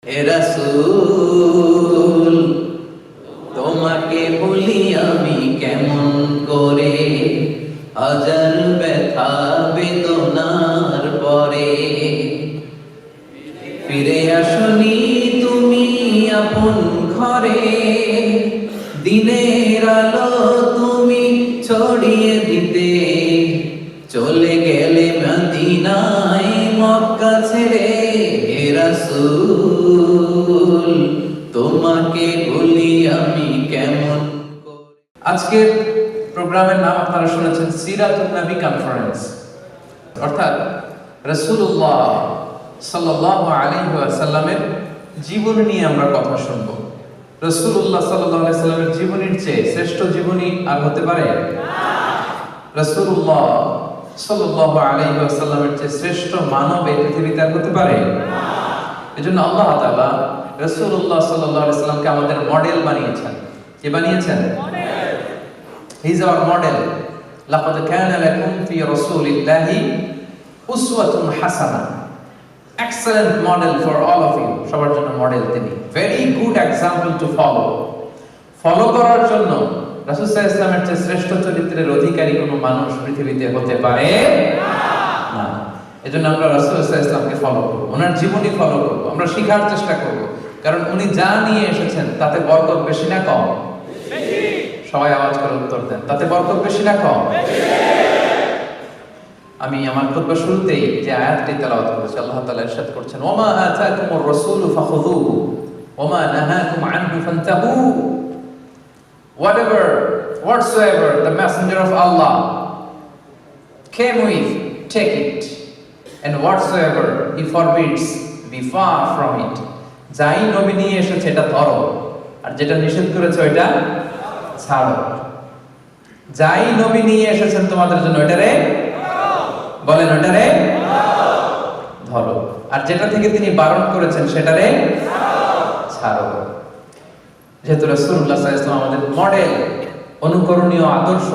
হে রাসূল তোমাকে বলি আমি কেমন করে, হাজার ব্যথা বেদনার পরে ফিরে আসনি তুমি আপন ঘরে, দিনের আলো তুমি ছড়িয়ে দিতে, চলে গেলে মদিনায় মক্কা ছেড়ে। হে রাসূল তোমাকে বলি আমি কেমন করে। আজকের প্রোগ্রামের নাম আপনারা শুনেছেন সিরাতুন নবী কনফারেন্স, অর্থাৎ রাসূলুল্লাহ সাল্লাল্লাহু আলাইহি ওয়াসাল্লামের জীবনী নিয়ে আমরা কথা শুনবো। রাসূলুল্লাহ সাল্লাল্লাহু আলাইহি ওয়াসাল্লামের জীবনীর চেয়ে শ্রেষ্ঠ জীবনী আর হতে পারে না। রাসূলুল্লাহ সাল্লাল্লাহু আলাইহি ওয়াসাল্লামের চেয়ে শ্রেষ্ঠ মানব এই পৃথিবীতে আর হতে পারে না। এজন্য আল্লাহ তাআলা রাসূলুল্লাহ সাল্লাল্লাহু আলাইহি ওয়াসাল্লামকে আমাদের মডেল বানিয়েছেন। কে বানিয়েছেন? He is our model. لقد كان لكم في رسول الله أسوة حسنة. Excellent model for all of you. সবার জন্য মডেল তিনি। Very good example to follow. Follow করার জন্য রাসূল সাল্লাল্লাহু আলাইহি ওয়াসাল্লামের চেয়ে শ্রেষ্ঠ চরিত্রের অধিকারী কোনো মানুষ পৃথিবীতে হতে পারে না। এজন্য আমরা রাসূল সাল্লাল্লাহু আলাইহি ওয়াসাল্লামকে ফলো করব, ওনার জীবনী ফলো করব, আমরা শেখার চেষ্টা করব, কারণ উনি যা নিয়ে এসেছেন তাতে বরকত বেশি না কম? বেশি। সবাই আওয়াজ করে উত্তর দেন, তাতে বরকত বেশি না কম? বেশি। আমি আমার খুতবা শুরুতেই যে আয়াতটি তেলাওয়াত করেছি, আল্লাহ তাআলা ইরশাদ করছেন, ওমা আতাকুমুর রাসূলু ফাখুযুহু ওমা নাহাকুম আনহু ফান্তাহু। Whatsoever the messenger of Allah came with, take it, and whatsoever he forbids, be far from it. যাই নবী নিয়ে এসেছে এটা ধরো, আর যেটা নিষেধ করেছে ওইটা ছাড়ো। যাই নবী নিয়ে এসেছেন তোমাদের জন্য ওইটারে বলেন, ওইটারে ধরো, আর যেটা থেকে তিনি বারণ করেছেন সেটারে ছাড়ো। যেহেতু রাসূলুল্লাহ সাল্লাল্লাহু আলাইহি ওয়াসাল্লাম আমাদের মডেল, অনুকরণীয় আদর্শ,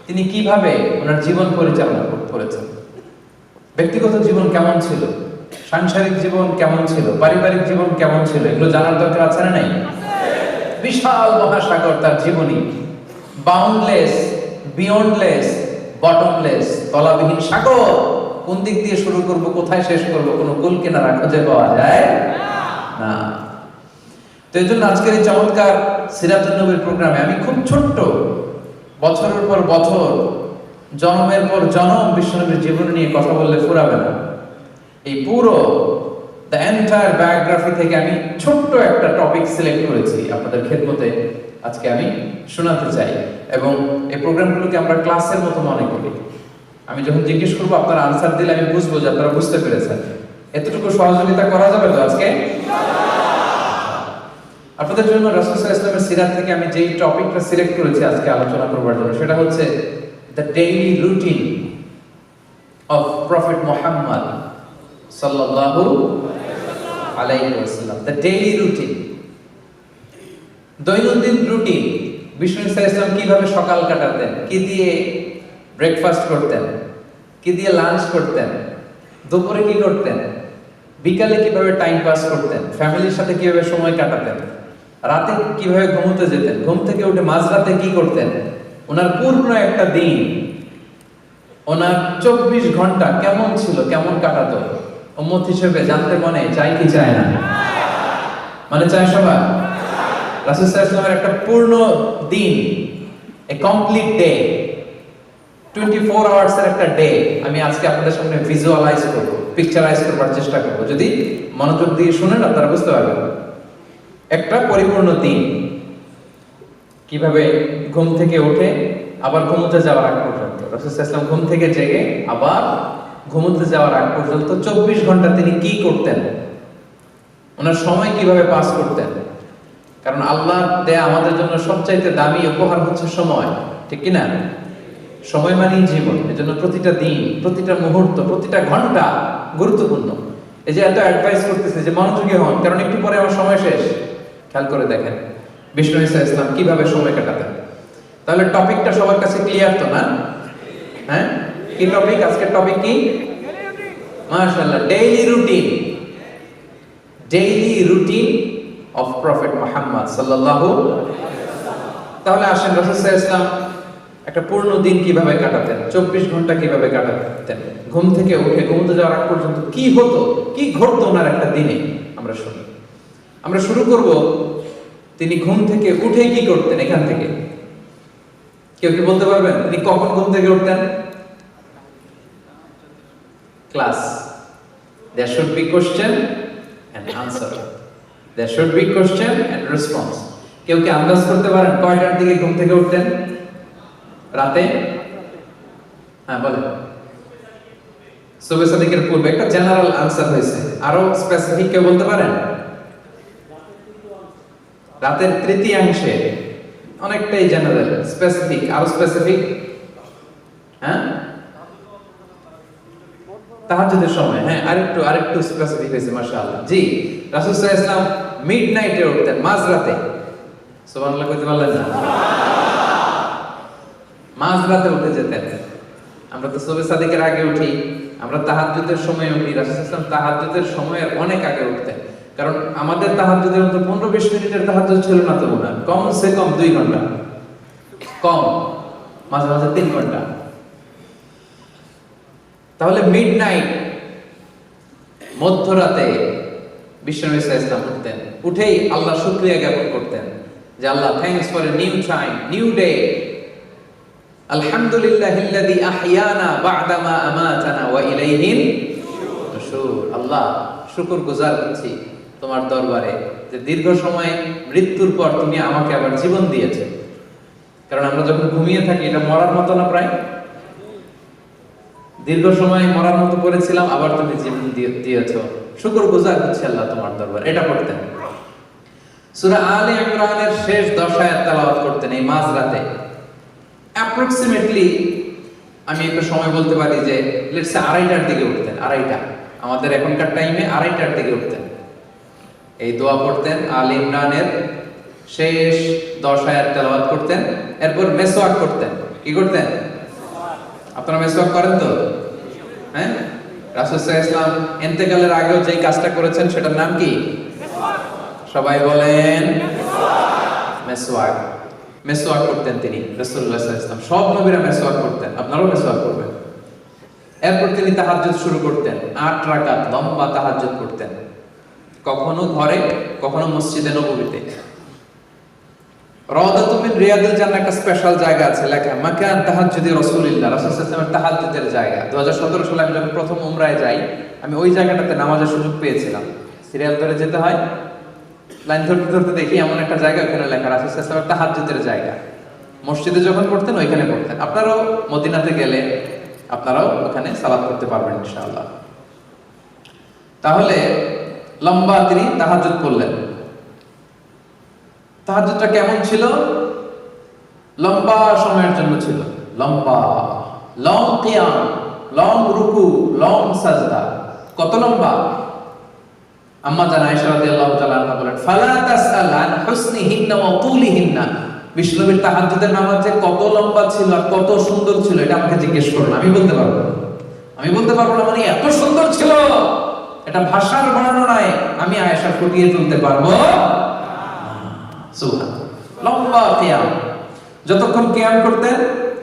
তিনি কিভাবে ওনার জীবন পরিচালনা করেছেন, ব্যক্তিগত জীবন কেমন ছিল, সাংসারিক জীবন কেমন ছিল, পারিবারিক জীবন কেমন ছিল, এগুলো জানার দরকার আছে না নাই? বিশাল মহাসাগর তার জীবনী, বাউন্ডলেস, বিয়ন্ডলেস, বটমলেস, তলাবিহীন সাগর। কোন দিক দিয়ে শুরু করব, কোথায় শেষ করব, কোনো কুল কিনারা খুঁজে পাওয়া যায় না। তো এই জন্য আজকের এই চমৎকার সিরাতুন নবীর প্রোগ্রামে আমি খুব ছোট্ট, বছরের পর বছর, জন্মের পর জন্ম বিশ্বনবীর জীবন নিয়ে কথা বললে ফুরাবে না। এই পুরো দ্য এন্টায়ার বায়োগ্রাফি থেকে আমি ছোট্ট একটা টপিক সিলেক্ট করেছি আপনাদের খেদমতে আজকে আমি শোনাতে চাই, এবং এই প্রোগ্রামগুলোকে আমরা ক্লাসের মতো মনে করি। আমি যখন জিজ্ঞেস করবো আপনারা আনসার দিলে আমি বুঝবো যে আপনারা বুঝতে পেরেছেন। এতটুকু সহযোগিতা করা যাবে তো আজকে? আপনাদের জন্য রাসূল সাল্লাল্লাহু আলাইহি ওয়াসাল্লামের সিরাত থেকে আমি যেই টপিকটা সিলেক্ট করেছি আজকে আলোচনা করবার জন্য, সেটা হচ্ছে the daily routine of prophet Muhammad সাল্লাল্লাহু আলাইহি ওয়াসাল্লাম। দ্য ডেইলি রুটিন, দৈনন্দিন রুটিন। বিষ্ণু ইসলাম কিভাবে সকাল কাটাতেন, কি দিয়ে ব্রেকফাস্ট করতেন, কি দিয়ে লাঞ্চ করতেন, দুপুরে কি করতেন, বিকালে কিভাবে টাইম পাস করতেন, ফ্যামিলির সাথে কিভাবে সময় কাটাতেন, রাতে কিভাবে ঘুমোতে যেতেন, ঘুম থেকে উঠে মাঝরাতে কি করতেন, ওনার পূর্ণ একটা দিন, ওনার 24 ঘন্টা কেমন ছিল, কেমন কাটাতো, উম্মত হিসেবে জানতে মনে চাই কি চায় না? মানে চায় সবাই? রাসূল সাল্লাল্লাহু আলাইহি ওয়াসাল্লামের একটা পূর্ণ দিন, এ কমপ্লিট ডে, 24 আওয়ার্স এর একটা ডে আমি আজকে আপনাদের সামনে ভিজুয়ালাইজ করব, পিকচারাইজ করবার চেষ্টা করব। যদি মনোযোগ দিয়ে শুনেন আপনারা বুঝতে পারবেন একটা পরিপূর্ণ দিন কিভাবে ঘুম থেকে উঠে আবার ঘুমোতে যাওয়ার আগ পর্যন্ত, রাসূল সাল্লাল্লাহু আলাইহি ওয়াসাল্লাম ঘুম থেকে জেগে আবার ঘুমোতে যাওয়ার আগ পর্যন্ত 24 ঘন্টা তিনি কি করতেন, ওনার সময় কিভাবে পাস করতেন। কারণ আল্লাহ দেয়া আমাদের জন্য সবচাইতে দামি উপহার হচ্ছে সময়, ঠিক কি না? সময় মানেই জীবন। এজন্য প্রতিটা দিন, প্রতিটা মুহূর্ত, প্রতিটা ঘন্টা গুরুত্বপূর্ণ। এই যে এত অ্যাডভাইস করতেছে যে মনোযোগী হন, কারণ একটু পরে আমার সময় শেষ। খেয়াল করে দেখেন বিষ্ণু ইসলাম কিভাবে সময় কাটাতেন। তাহলে টপিকটা সবার কাছে ক্লিয়ার তো না? হ্যাঁ, কি টপিক আজকের? টপিক কি? মাশাআল্লাহ, daily routine. Daily routine of prophet Muhammad সাল্লাল্লাহু। তাহলে আসেন রাসূল সাল্লাল্লাহু আলাইহি ওয়াসাল্লাম একটা পূর্ণ দিন কিভাবে কাটাতেন, 24 ঘন্টা কিভাবে কাটাতেন, ঘুম থেকে উঠে ঘুমোতে যাওয়ার আগ পর্যন্ত কি হতো, কি ঘটতো ওনার একটা দিনে, আমরা শুনি। আমরা শুরু করব তিনি ঘুম থেকে উঠে কি করতেন এখান থেকে। কেউ কি বলতে পারবেন তিনি কখন ঘুম থেকে উঠতেন? Class, there should be question and answer, there should be question and response. কেউ কি আন্দাজ করতে পারেন কয়টার দিকে ঘুম থেকে উঠতেন রাতে? হ্যাঁ বলেন। সুবহ সাদিকের পূর্বে একটা জেনারেল আনসার হয়েছে, আরো স্পেসিফিক কেউ বলতে পারেন? রাতের তৃতীয়াংশে, অনেকটাই জেনারেল। স্পেসিফিক, আরো স্পেসিফিক? হ্যাঁ, তাহাজ্জুদের সময়। হ্যাঁ, আরেকটু স্পেসিফিক হয়েছে, মাশাআল্লাহ। জি, রাসূল সাল্লাল্লাহু আলাইহি ওয়াসাল্লাম মিডনাইটে উঠতেন, মাঝরাতে। সুবহানাল্লাহ কইতে পারলেন না? মাঝরাতে উঠে যেতেন। আমরা তো সুবহ সাদিকের আগে উঠি, আমরা তাহাজ্জুদের সময় উঠি। রাসূল সাল্লাল্লাহু আলাইহি ওয়াসাল্লাম তাহাজ্জুদের সময়ের অনেক আগে উঠতেন, কারণ আমাদের তাহাজ্জুদের মতো 15-20 মিনিটের তাহাজ্জুদ ছিল না তো মনে হয়, কমসে কম 2 ঘন্টা, কম মাঝে মাঝে 3 ঘন্টা। তাহলে মিডনাইট, মধ্যরাতে বিশ্বনবী সাল্লাল্লাহু আলাইহি ওয়াসাল্লাম উঠতেন। উঠেই আল্লাহ শুকরিয়া জ্ঞাপন করতেন যে আল্লাহ, thanks for a new time, new day, আলহামদুলিল্লাহিল্লাযী আহইয়ানা বা'দা মা আমাতানা ওয়া ইলাইহিন নুশুর। আল্লাহ, শুকর গুজার করছি তোমার দরবারে যে দীর্ঘ সময় মৃত্যুর পর তুমি আমাকে আবার জীবন দিয়েছো। কারণ আমরা যখন ঘুমিয়ে থাকি এটা মরার মতো না, প্রায় দীর্ঘ সময় মরার মতো পড়েছিলাম, আবার তুমি জীবন দিয়েছো, শুকর গুজার করছি আল্লাহ তোমার দরবারে। এটা পড়তেন। সূরা আলে ইমরানের শেষ 10 আয়াত তেলাওয়াত করতেন এই মাঝরাতে। অ্যাপ্রক্সিমেটলি আমি একটা সময় বলতে পারি যে লেটস সে 2:30টার দিকে উঠতেন। 2:30, আমাদের এখনকার টাইমে 2:30টার দিকে উঠতেন। এই দোয়া পড়তেন, আলে ইমরানের শেষ 10 আয়াত তেলাওয়াত করতেন, এরপর মেসওয়াক করতেন। কি করতেন? আপনারা মেসওয়াক করেন তো? হ্যাঁ, রাসূল সাল্লাল্লাহু আলাইহি ওয়াসাল্লাম ইন্তেকালের আগেও যেই কাজটা করেছেন সেটার নাম কি? সবাই বলেন মেসওয়াক। মেসওয়াক করতেন তিনি, রাসূলুল্লাহ সাল্লাল্লাহু আলাইহি ওয়াসাল্লাম। সব নবীরা মেসওয়াক করতেন, আপনারাও মেসওয়াক করবেন। এরপর তিনি তাহাজ্জুদ শুরু করতেন, 8 রাকাত লম্বা তাহাজ্জুদ করতেন, কখনো ঘরে, কখনো মসজিদে নববীতে। রাওদাতুম মিন রিয়াদিল জান্নাহ একটা স্পেশাল জায়গা আছে লেখা, মাকান তাহাজ্জুদি রাসূলুল্লাহ, রাসূল সাল্লাল্লাহু আলাইহি ওয়াসাল্লামের তাহাজ্জুদের জায়গা। 2017 সালে আমি যখন প্রথম উমরায় যাই, আমি ওই জায়গাটাতে নামাজের সুযোগ পেয়েছিলাম। সিরিয়াল ধরে যেতে হয়, লাইন ধরতে ধরতে দেখি এমন একটা জায়গা, ওখানে লেখা রাসূল সাল্লাল্লাহু আলাইহি ওয়াসাল্লামের তাহাজ্জুদের জায়গা। মসজিদে যখন পড়তেন ওইখানে পড়তেন। আপনারাও মদিনাতে গেলে আপনারাও ওখানে সালাত করতে পারবেন ইনশাআল্লাহ। তাহলে লম্বা তিনি তাহাজ্জুদ করলেন। তাহাজ্জুদটা কেমন ছিল? লম্বা সময়ের জন্য ছিল, লম্বা, লং কিয়াম, লং রুকু, লং সাজদা। কত লম্বা? আম্মা জান আয়েশা রাদিয়াল্লাহু তাআলা আনহা বলেন, ফালা তাসআল আন হুসনিহিন্না ওয়া তুলিহিন্না। বিশ্বনবীর তাহাজ্জুদের নামাজ যে কত লম্বা ছিল আর কত সুন্দর ছিল এটা আমাকে জিজ্ঞেস করুন, আমি বলতে পারবো না। আমি বলতে পারবো না মানে এত সুন্দর ছিল, এটা ভাষার বর্ণনায় আমি আয়েশা ফুটিয়ে তুলতে পারবো না। সুবহানাল্লাহ। লম্বা কিয়াম, যতক্ষণ কিয়াম করতেন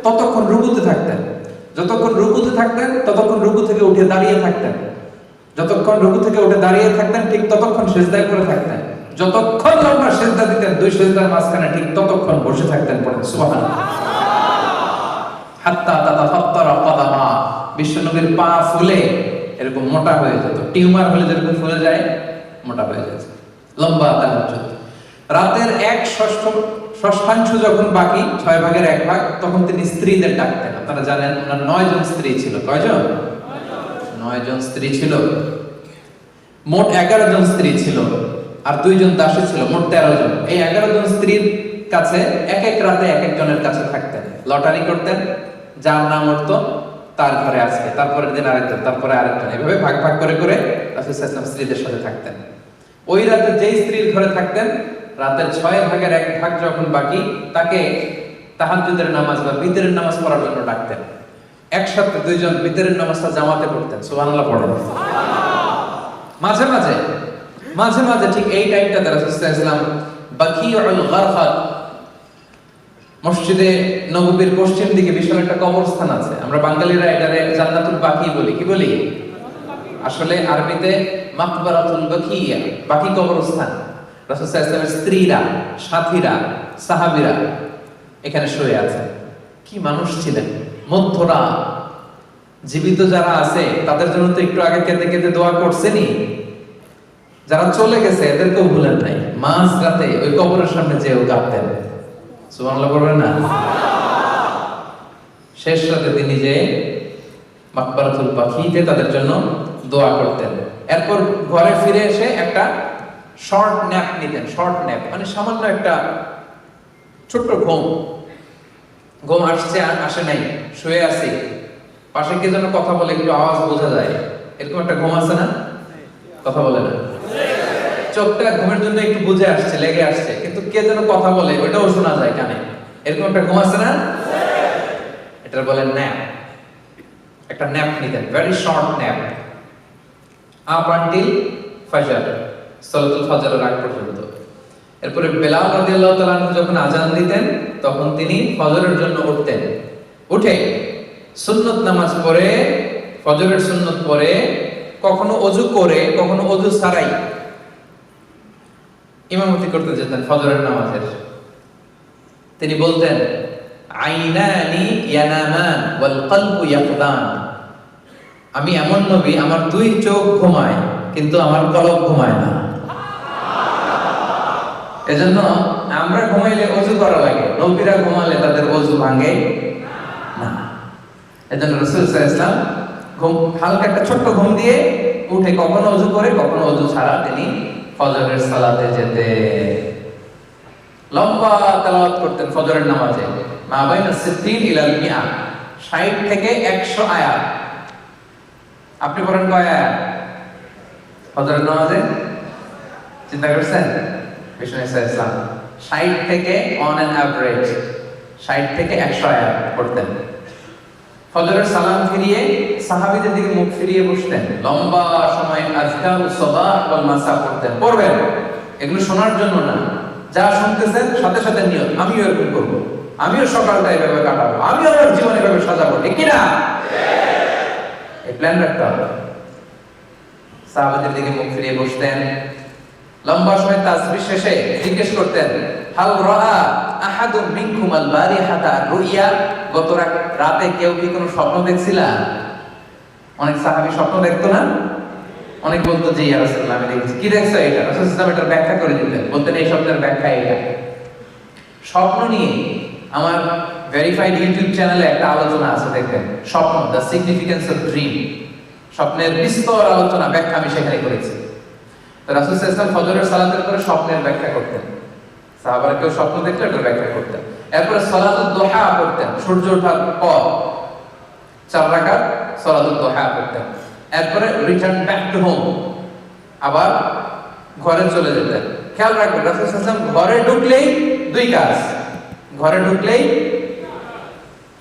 ততক্ষণ রুকুতে থাকতেন, যতক্ষণ রুকুতে থাকতেন ততক্ষণ রুকু থেকে উঠে দাঁড়িয়ে থাকতেন, যতক্ষণ রুকু থেকে উঠে দাঁড়িয়ে থাকতেন ঠিক ততক্ষণ সিজদায় করে থাকতেন, যতক্ষণ লম্বা সিজদা দিতেন 2 সিজদার মাঝখানে ঠিক ততক্ষণ বসে থাকতেন। পড়েন সুবহানাল্লাহ। হাত্তা তাতাফাত্তারা কদামা, বিশ্বনবীর পা ফুলে এরকম মোটা হয়ে যেত, টিউমার হলে যেরকম ফুলে যায় মোটা হয়ে যেত। লম্বা তাহাজ্জুদ। রাতের 1/6 যখন বাকি, 6 ভাগের 1 ভাগ, তখন তিনি স্ত্রীদের ডাকতেন। আপনারা জানেন ওনার 9 জন স্ত্রী ছিল। কয়জন? 9 জন স্ত্রী ছিল। মোট 11 জন স্ত্রী ছিল আর 2 জন দাসী ছিল, মোট 13 জন। এই 11 জন স্ত্রীর কাছে এক এক রাতে এক একজনের কাছে থাকতেন, লটারি করতেন, যার নাম উঠতো তার ঘরে আজকে, তারপরের দিন আরেকজন, তারপরে আরেকজন, এভাবে ভাগ ভাগ করে করে রাসূল সাল্লাল্লাহু আলাইহি ওয়াসাল্লাম স্ত্রীদের সাথে থাকতেন। ওই রাতে যেই স্ত্রীর ঘরে থাকতেন, রাতের 6 ভাগের 1 ভাগ যখন বাকি, তাকে তাহাজ্জুদের নামাজ বা বিতরের নামাজ পড়ার জন্য ডাকতেন। একসাথে 2 জন বিতরের নামাজটা জামাতে পড়তেন। সুবহানাল্লাহ পড়েন। মাঝে মাঝে মাঝে মাঝে ঠিক এই টাইমটাতে রাসূল সাল্লাল্লাহু আলাইহি ওয়াসাল্লাম বাকিউল গারফাত, মসজিদে নববীর পশ্চিম দিকে বিশাল একটা কবরস্থান আছে, আমরা বাঙালিরা এটারে জান্নাতুল বাকি বলি। কি বলি? আসলে আরবিতে মাকবারাতুল বাকিয়া, বাকি কবরস্থান। রাসূল সাল্লাল্লাহু আলাইহি ওয়াসাল্লামের স্ত্রীরা, সাথীরা, সাহাবীরা এখানে শুয়ে আছে। কি মানুষ ছিলেন! মধ্যরা জীবিত যারা আছে তাদের জন্য তো একটু আগে কেঁদে কেঁদে দোয়া করছেনই, যারা চলে গেছে এদেরকেও ভুলেন নাই। মাঝ রাতে ওই কবরের সামনে যেও কাঁদতেন। সুবহানাল্লাহ বলবেন না? শেষ রাতে তিনি যে মাকবারাতুল বাকিতে তাদের জন্য দোয়া করতেন। এরপর ঘরে ফিরে এসে একটা শর্ট ন্যাপ নিতেন। শর্ট ন্যাপ মানে সামান্য একটা ছোট্ট ঘুম। ঘুম আসছে আসে নাই, শুয়ে আছি, পাশে কে যেন কথা বলে, একটু আওয়াজ বোঝা যায়, এরকম একটা ঘুম আছে না? কথা বলে না, চোখটা ঘুমের জন্য একটু বুঝে আসছে, লেগে আসছে, কিন্তু কে যেন কথা বলে ওইটাও শোনা যায় কানে, এরকম একটা ঘুম আছে না? এটা বলে ন্যাপ। একটা ন্যাপ নিতেন, very short nap, up until ফজর, সালাতুল ফজরের আগ পর্যন্ত। এরপরে বেলাল রাদিয়াল্লাহু তাআলা আনহু যখন আজান দিতেন তখন তিনি ফজরের জন্য উঠতেন। উঠে সুন্নত নামাজ পড়ে, ফজরের সুন্নত পড়ে, কখনো ওযু করে, কখনো ওযু ছাড়াই ইমামতি করতে যেতেন ফজরের নামাজের। তিনি বলতেন, আইনানি ইয়ানামান ওয়াল কলবু ইয়াকদান। আমি এমন নবী, আমার দুই চোখ ঘুমায় কিন্তু আমার কলব ঘুমায় না। এজন্য আমরা ঘুমাইলে ওযু করা লাগে, নবীরা ঘুমালে তাদের ওযু ভাঙে না। এজন্য রাসূল সাল্লাল্লাহু আলাইহি ওয়াসাল্লাম ঘুম, হালকা একটা ছোট্ট ঘুম দিয়ে উঠে কখনো ওযু করে, কখনো ওযু ছাড়া তিনি ফজরের সালাতে যেতে লম্বা তেলাওয়াত করতেন ফজরের নামাজে। মা বাইনা 60 ইলাল মিয়া, 60 থেকে 100 আয়াত। আপনি পড়েন কয় আয়াত ফজরের নামাজে? চিন্তা করছেন? বিষ্ণু ইসলাম 60 থেকে অন অ্যান অ্যাভারেজ 60 থেকে 100 আয়াত পড়তেন। ফজরের সালাম ফিরিয়ে সাহাবীদের দিকে মুখ ফিরিয়ে বসতেন, লম্বা সময় আযকারুস সাবাহ ওয়াল মাসা পড়তেন। পড়বেন, এগুলো শোনার জন্য না, যা শুনতেছেন সাথে সাথে নিয়ত, আমিও এরকম করব, আমিও সকালটা এভাবে কাটাবো, আমিও আমার জীবন এভাবে সাজাবো, ঠিক কি না? এই প্ল্যান রাখতে হবে। সাহাবীদের দিকে মুখ ফিরিয়ে বসতেন, লম্বা সময় তাসবিহ শেষে জিজ্ঞেস করতেন, হাল রাআ আহাদুম মিনকুম আল বারিহাতা রুইয়া, গত রাতে কেউ কি কোনো স্বপ্ন দেখছিলা? অনেক সাহাবী স্বপ্ন দেখতো না? অনেক বলতো যে ইয়া রাসূলুল্লাহ আমি দেখছি। কি দেখছো এটা? রাসূল সাল্লাল্লাহু আলাইহি ওয়াসাল্লাম এটার ব্যাখ্যা করে দিতেন, বলতেন এই শব্দের ব্যাখ্যা এটা। স্বপ্ন নিয়ে আমার ভেরিফাইড ইউটিউব চ্যানেলে একটা আলোচনা আছে, দেখবেন, স্বপ্ন, দ্য সিগনিফিকেন্স অফ ড্রিম, স্বপ্নের বিস্তর আলোচনা, ব্যাখ্যা আমি সেখানে করেছি। তো রাসূল সাল্লাল্লাহু আলাইহি ওয়াসাল্লাম ফজরের সালাতের পরে স্বপ্নের ব্যাখ্যা করতেন, সাহাবারা কেউ স্বপ্ন দেখলে এটার ব্যাখ্যা করতেন। এরপরে সালাতুদ দুহা পড়তেন, সূর্য ওঠার পর 4 রাকাত সালাতুদ দুহা পড়তেন। এরপরে রিটার্ন ব্যাক টু হোম, আবার ঘরে চলে যেতেন। খেয়াল রাখবেন, রাসূল সাল্লাল্লাহু আলাইহি ওয়াসাল্লাম ঘরে ঢুকলেই দুই কাজ, ঘরে ঢুকলেই,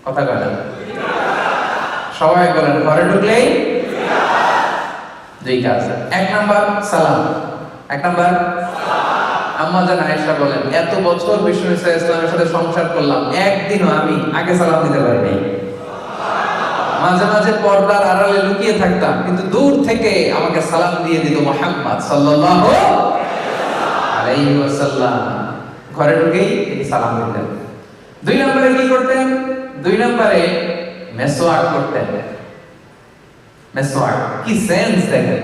কথা কয় না, সবাই বলেন, ঘরে ঢুকলেই দুই কাজ। 1 নাম্বার সালাম, 1 নাম্বার আম্মা জান আয়েশা বলেন, এত বছর বিষ্ণু ইসলামের সাথে সংসার করলাম, একদিনও আমি আগে সালাম দিতে পারিনি। মাঝে মাঝে পর্দার আড়ালে লুকিয়ে থাকতাম, কিন্তু দূর থেকে আমাকে সালাম দিয়ে দিত মুহাম্মদ সাল্লাল্লাহু আলাইহি ওয়াসাল্লাম। ঘরে ঢুকেই তিনি সালাম দিতেন। 2 নম্বরে কি করতেন? 2 নম্বরে মেসওয়াক করতেন। মেসওয়াক, কি সেন্স দেখেন!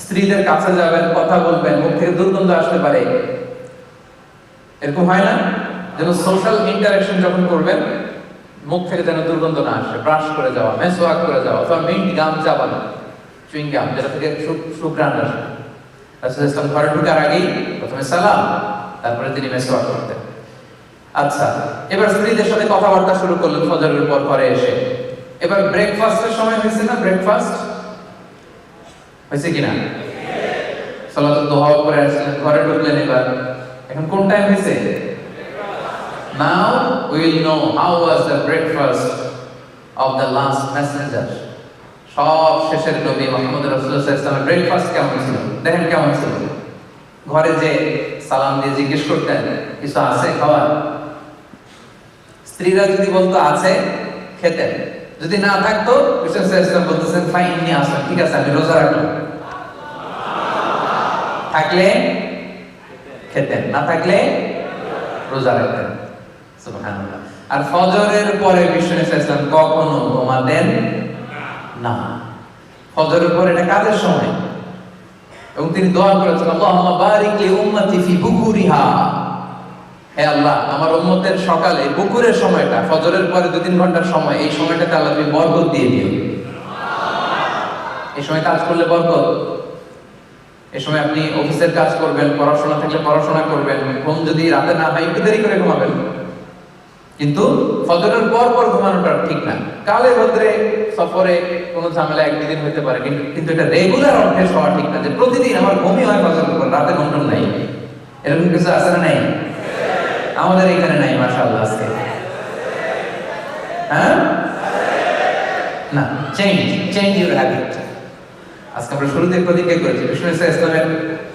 স্ত্রীদের কাছে যাবেন, কথা বলবেন, মুখ থেকে দুর্গন্ধ আসতে পারে, এরকম হয় না? যেন সোশ্যাল ইন্টারঅ্যাকশন যখন করবেন মুখ থেকে যেন দুর্গন্ধ না আসে, ব্রাশ করে যাওয়া, মেসওয়াক করে যাওয়া, অথবা মিন্ট গাম চাবানো, চুইং গাম, যেটা থেকে সুঘ্রাণ আসে। রাসূল ইসলাম ঘরে ঢোকার আগেই প্রথমে সালাম, তারপরে তিনি মেসওয়াক করতেন। আচ্ছা, এবার স্ত্রীদের সাথে কথাবার্তা শুরু করলেন ফজরের পর ঘরে এসে। এবার ব্রেকফাস্টের সময় হয়েছে না? ব্রেকফাস্ট হয়েছে কিনা? সালাতুদ দুহা করে আসলেন, ঘরে ঢুকলেন। এবার এখন কোন টাইম হয়েছে? Now we will know how was the breakfast of the last messenger. সব শেষের নবী মুহাম্মদ রাসূলুল্লাহ সাল্লাল্লাহু আলাইহি ওয়াসাল্লামের ব্রেকফাস্ট কেমন ছিল? দেখেন কেমন ছিল। ঘরে যে সালাম দিয়ে জিজ্ঞেস করতেন কিছু আছে খাওয়া, স্ত্রীরা যদি বলতো আছে খেতেন, যদি না থাকতো বিষ্ণু ইসলাম বলতেছেন ফাইনি আসেন, ঠিক আছে আমি রোজা রাখলাম, থাকলে খেতেন, না থাকলে রোজা রাখতেন। সুবহানাল্লাহ। আর ফজরের পরে বিষ্ণু ইসলাম কখনো ঘুমাতেন না। ফজরের পরে এটা কাজের সময়, এবং তিনি দোয়া করেছেন আল্লাহুম্মা বারিক লি উম্মতি ফি বুকুরিহা, হে আল্লাহ আমার উম্মতের সকালে বুকুরের সময়টা, ফজরের পরে 2-3 ঘন্টার সময়, এই সময়টাতে আল্লাহ তুমি বরকত দিয়ে দিও। এই সময় কাজ করলে বরকত, এই সময় আপনি অফিসের কাজ করবেন, পড়াশোনা থাকলে পড়াশোনা করবেন, ঘুম যদি রাতে না হয় একটু দেরি করে ঘুমাবেন, কিন্তু ফজরের পর পর ঘুমানোটা ঠিক না। কালে ভদ্রে সফরে কোনো ঝামেলা একদিন হতে পারে, কিন্তু এটা রেগুলার অভ্যাস হওয়া ঠিক না যে প্রতিদিন আমার ঘুমই হয় ফজরের পর, রাতে ঘুম নাই, এরকম কিছু আছে না? নাই, আমাদের এখানে নাই মাশাআল্লাহ আজকে। হ্যাঁ না, চেঞ্জ ইউর হ্যাবিট। আজকে আমরা শুরুতে প্রতিজ্ঞা করেছি বিষ্ণু ইসলামের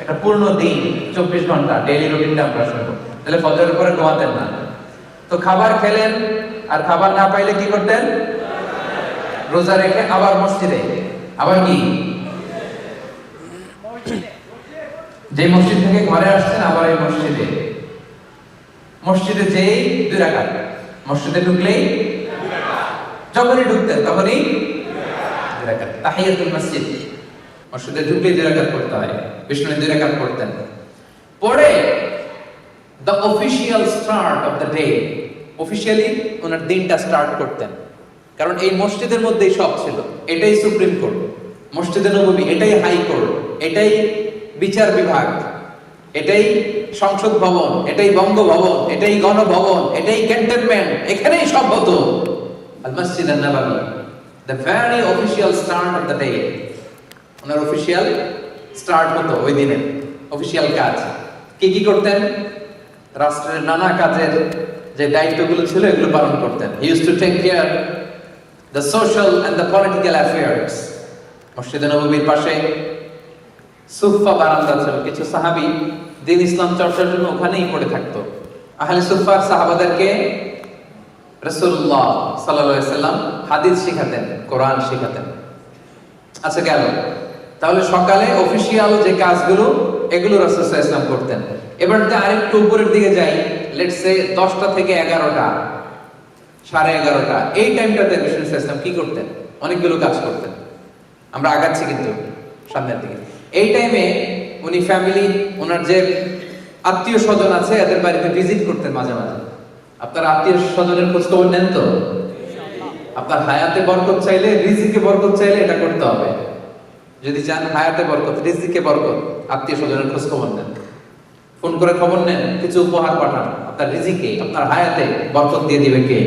একটা পূর্ণ দিন 24 ঘন্টা ডেইলি রুটিনটা আমরা শুনবো। তাহলে ফজরের পরে ঘুমাতেন না, তো খাবার খেলেন, আর খাবার না পাইলে কি করতেন? রোজা রেখে আবার মসজিদে, আবার কি যে মসজিদ থেকে ঘরে আসছেন আবার এই মসজিদে, মসজিদে যেই 2 রাকাত, মসজিদে ঢুকলেই যখনই ঢুকতেন তখনই 2 রাকাত তাহিয়াতুল মসজিদ, মসজিদে ঢুকলেই 2 রাকাত পড়তে হয়। বিষ্ণু 2 রাকাত পড়তেন, পড়ে the official start of the day, officially ওনার দিনটা স্টার্ট করতেন। কারণ এই মসজিদের মধ্যেই সব ছিল, এটাই সুপ্রিম কোর্ট, মসজিদে নববী এটাই হাই কোর্ট, এটাই বিচার বিভাগ, এটাই সংসদ ভবন, এটাই বঙ্গভবন, এটাই গণভবন, এটাই ক্যান্টনমেন্ট, এখানেই সব হতো। আল মসজিদ আন-নববী, the very official start of the day, owner official start হতো ওই দিনে, অফিশিয়াল কাজ কি কি করতেন? রাষ্ট্রের নানা কাজের যে দায়িত্বগুলো ছিল এগুলো পালন করতেন। He used to take care the social and the political affairs. মসজিদে নববীর পাশে সুফা বারান্দা ছিল, কিছু সাহাবী দ্বীন ইসলাম চর্চার জন্য ওখানেই পড়ে থাকতো। আহলে সুফার সাহাবাদেরকে রাসূলুল্লাহ সাল্লাল্লাহু আলাইহি সাল্লাম হাদিস শিখাতেন, কোরআন শিখাতেন। আচ্ছা গেল, তাহলে সকালে অফিশিয়াল যে কাজগুলো এগুলো রাসূল সাল্লাল্লাহু আলাইহি সাল্লাম করতেন। এবার আরেকটু উপরের দিকে যাই, লেটস সে 10টা থেকে 11টা, 11:30, এই টাইমটাতে রাসূল সাল্লাল্লাহু আলাইহি সাল্লাম কি করতেন? অনেকগুলো কাজ করতেন। আমরা আগাচ্ছি কিন্তু সামনের দিকে। এই টাইমে উনি ফ্যামিলি, ওনার যে আত্মীয় স্বজন আছে এদের বাড়িতে ভিজিট করতেন মাঝে মাঝে। আপনার আত্মীয় স্বজনের খোঁজ খবর নেন তো? আপনার হায়াতে বরকত চাইলে, রিজিকে বরকত চাইলে এটা করতে হবে। যদি চান হায়াতে বরকত, রিজিকে বরকত, আত্মীয় স্বজনের খোঁজ খবর নেন, ফোন করে খবর নেন, কিছু উপহার পাঠান, আপনার রিজিকে, আপনার হায়াতে বরকত দিয়ে দিবে কে?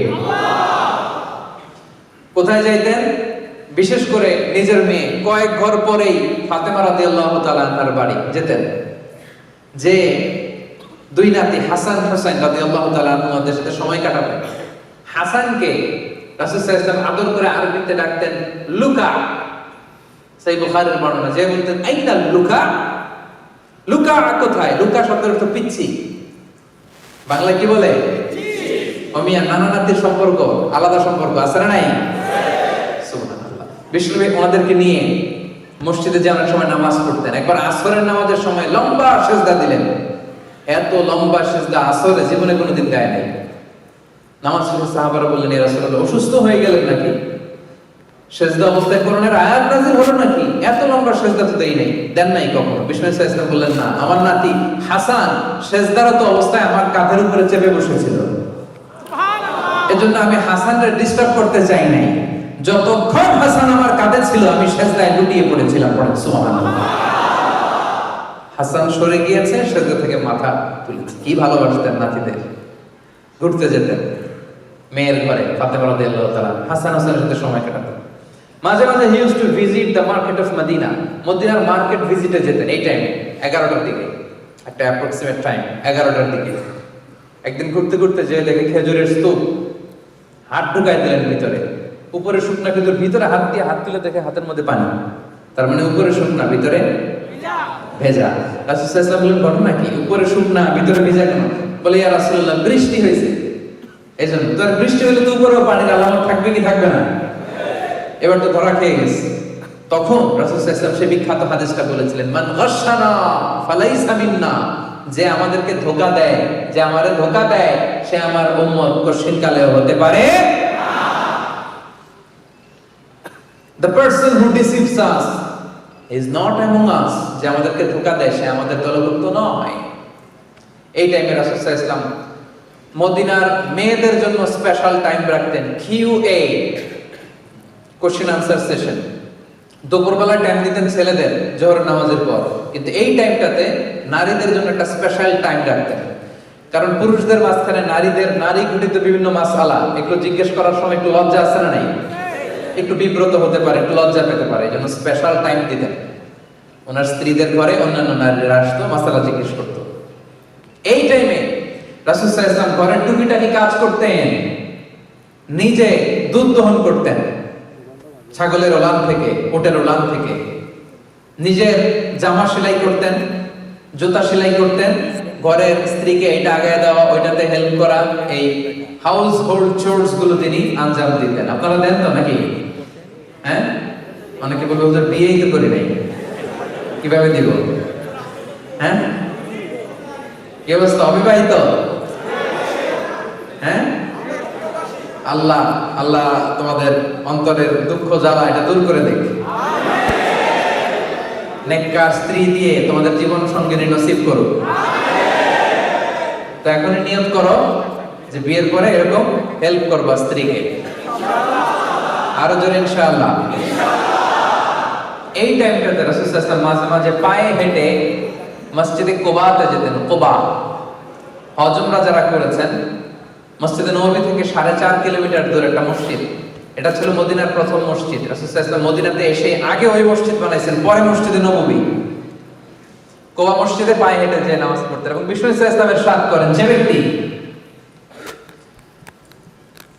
কোথায় যাইতেন? বিশেষ করে নিজের মেয়ে কয়েক ঘর পরেই ফাতেমা রাদিয়াল্লাহু তাআলা আনহার বাড়ি যেতেন, যে 2 নাতি হাসান হোসেন রাদিয়াল্লাহু তাআলা আনহুদের সাথে সময় কাটাবেন। হাসানকে রাসূল সাল্লাল্লাহু আলাইহি ওয়াসাল্লাম আদর করে আরবিতে ডাকতেন লুকা। সহিহ বুখারীর বর্ণনা, যে বলতেন আইনা লুকা, লুকা কোথায়? লুকা শব্দের অর্থ পিচ্ছি, বাংলায় কি বলে? অমিয়া, নানা নাতির সম্পর্ক আলাদা সম্পর্ক আছে না নাই? সুবহানাল্লাহ। বিষ্ণুনবী ওনাদেরকে নিয়ে মসজিদে যাওয়ার সময় নামাজ পড়তেন। একবার আসরের নামাজের সময় লম্বা সিজদা দিলেন, এত লম্বা সিজদা আসরে জীবনে কোনোদিন দেয় নাই। নামাজ শেষে সাহাবারা বললেন, ইয়া রাসূলুল্লাহ অসুস্থ হয়ে গেলেন নাকি? সিজদা অবস্থায় কোরআনের আয়াত নাযিল হলো নাকি? এত লম্বা সিজদা তো দেই নাই, দেন নাই কখনো। বিষ্ণু সাল্লাল্লাহু আলাইহি ওয়াসাল্লাম বললেন, না, আমার নাতি হাসান সিজদারত অবস্থায় আমার কাঁধের উপরে চেপে বসেছিল, সুবহানাল্লাহ, এজন্য আমি হাসানকে ডিস্টার্ব করতে চাই নাই। যতক্ষণ হাসান আমার কাঁধে ছিল আমি সিজদায় লুটিয়ে পড়েছিলাম। পড়েন সুবহানাল্লাহ। হাসান সরে গিয়েছে, সিজদা থেকে মাথা তুলেছে। কি ভালোবাসতেন নাতিদের। ঘুরতে যেতেন মেয়ের ঘরে, ফাতেমা রাদিয়াল্লাহু তাআলা হাসান হোসেনের সাথে সময় কাটাতেন। মাঝে মাঝে he used to visit the market of Medina, মদিনার মার্কেট ভিজিটে যেতেন এই টাইমে 11টার দিকে, একটা অ্যাপ্রক্সিমেট টাইম 11টার দিকে। একদিন ঘুরতে ঘুরতে যে দেখে খেজুরের স্তূপ, হাত ঢুকাই দিলেন ভিতরে, উপরে শুকনা খেজুর, ভিতরে হাত দিয়ে হাত তুলে দেখে হাতের মধ্যে পানি, তার মানে উপরে শুকনা ভিতরে ভিজা। ভেজা। রাসূল সাল্লাল্লাহু আলাইহি ওয়াসাল্লাম বললেন ঘটনা কি, উপরে শুকনা ভিতরে ভেজা কেন? বলে ইয়া রাসূলুল্লাহ বৃষ্টি হয়েছে এইজন্য। তো বৃষ্টি হলে তো উপরেও পানির আলামত থাকবে কি থাকবে না? এবার তো ধরা খেয়ে গেছে। তখন রাসূল সাল্লাল্লাহু আলাইহি ওয়াসাল্লাম সেই বিখ্যাত হাদিসটা বলেছিলেন, মান গাশশানা ফালাইসা মিন্না, যে আমাদেরকে ধোঁকা দেয়, যে আমারে ধোঁকা দেয় সে আমার উম্মত কশিন কালেও হতে পারে না। The person who deceives us is not among us, যে আমাদেরকে ধোঁকা দেয় সে আমাদের দলভুক্ত নয়। এই টাইমে রাসূল সাল্লাল্লাহু আলাইহি ওয়াসাল্লাম মদিনার মেয়েদের জন্য স্পেশাল টাইম রাখতেন, QA, কোশ্চেন আনসার সেশন। দুপুরবেলা টাইম দিতেন ছেলেদের জোহর নামাজের পর, কিন্তু এই টাইমটাতে নারীদের জন্য একটা স্পেশাল টাইম রাখতেন। কারণ পুরুষদের মাঝখানে নারী ঘটিত বিভিন্ন মাসআলা একটু জিজ্ঞেস করার সময় একটু লজ্জা আছে না নাই, একটু বিব্রত হতে পারে, একটু লজ্জা পেতে পারে, এই জন্য স্পেশাল টাইম দিতেন। ওনার স্ত্রীদের ঘরে অন্যান্য নারীরা আসতো, মাসআলা জিজ্ঞেস করতো। এই টাইমে রাসূল সাল্লাল্লাহু আলাইহি ওয়াসাল্লাম ঘরের টুকিটাকি কাজ করতেন, নিজে দুধ দহন করতেন ছাগলের ওলান থেকে, ওটের ওলান থেকে, নিজের জামা সেলাই করতেন, জুতা সেলাই করতেন, ঘরের স্ত্রীকে এটা আগায় দেওয়া, ওইটাতে হেল্প করা, এই হাউস হোল্ড চোরস গুলো তিনি আঞ্জাম দিতেন। আপনারা দেন তো নাকি? হ্যাঁ, অনেকে বলবে হুজুর বিয়েই তো করি নাই, কিভাবে দিব? হ্যাঁ, কি অবস্থা, অবিবাহিত? হ্যাঁ, আল্লাহ আল্লাহ তোমাদের অন্তরের দুঃখ জ্বালা এটা দূর করে দেখ, নেককার স্ত্রী দিয়ে তোমাদের জীবন সঙ্গিনী নসিব করুক। তো এখনই নিয়ত করো যে বিয়ের পরে এরকম হেল্প করবা স্ত্রীকে। আরো জোরে ইনশাআল্লাহ। এই টাইমটাতে রাসূল সাল্লাল্লাহু আলাইহি ওয়াসাল্লাম মাঝে মাঝে পায়ে হেঁটে মসজিদে কুবাতে যেতেন। কুবা, হজ উমরা যারা করেছেন, মসজিদে নববী থেকে 4.5 কিলোমিটার দূরে একটা মসজিদ। এটা ছিল মদিনার প্রথম মসজিদ। রাসূল সাল্লাল্লাহু আলাইহি ওয়াসাল্লাম মদিনাতে এসে আগে ওই মসজিদ বানাইছেন, পরে মসজিদে নববী। কুবা মসজিদে পায়ে হেঁটে যে নামাজ পড়তেন। এবং বিষ্ণু সাল্লাল্লাহু আলাইহি ওয়াসাল্লাম ইরশাদ করেন, যে ব্যক্তি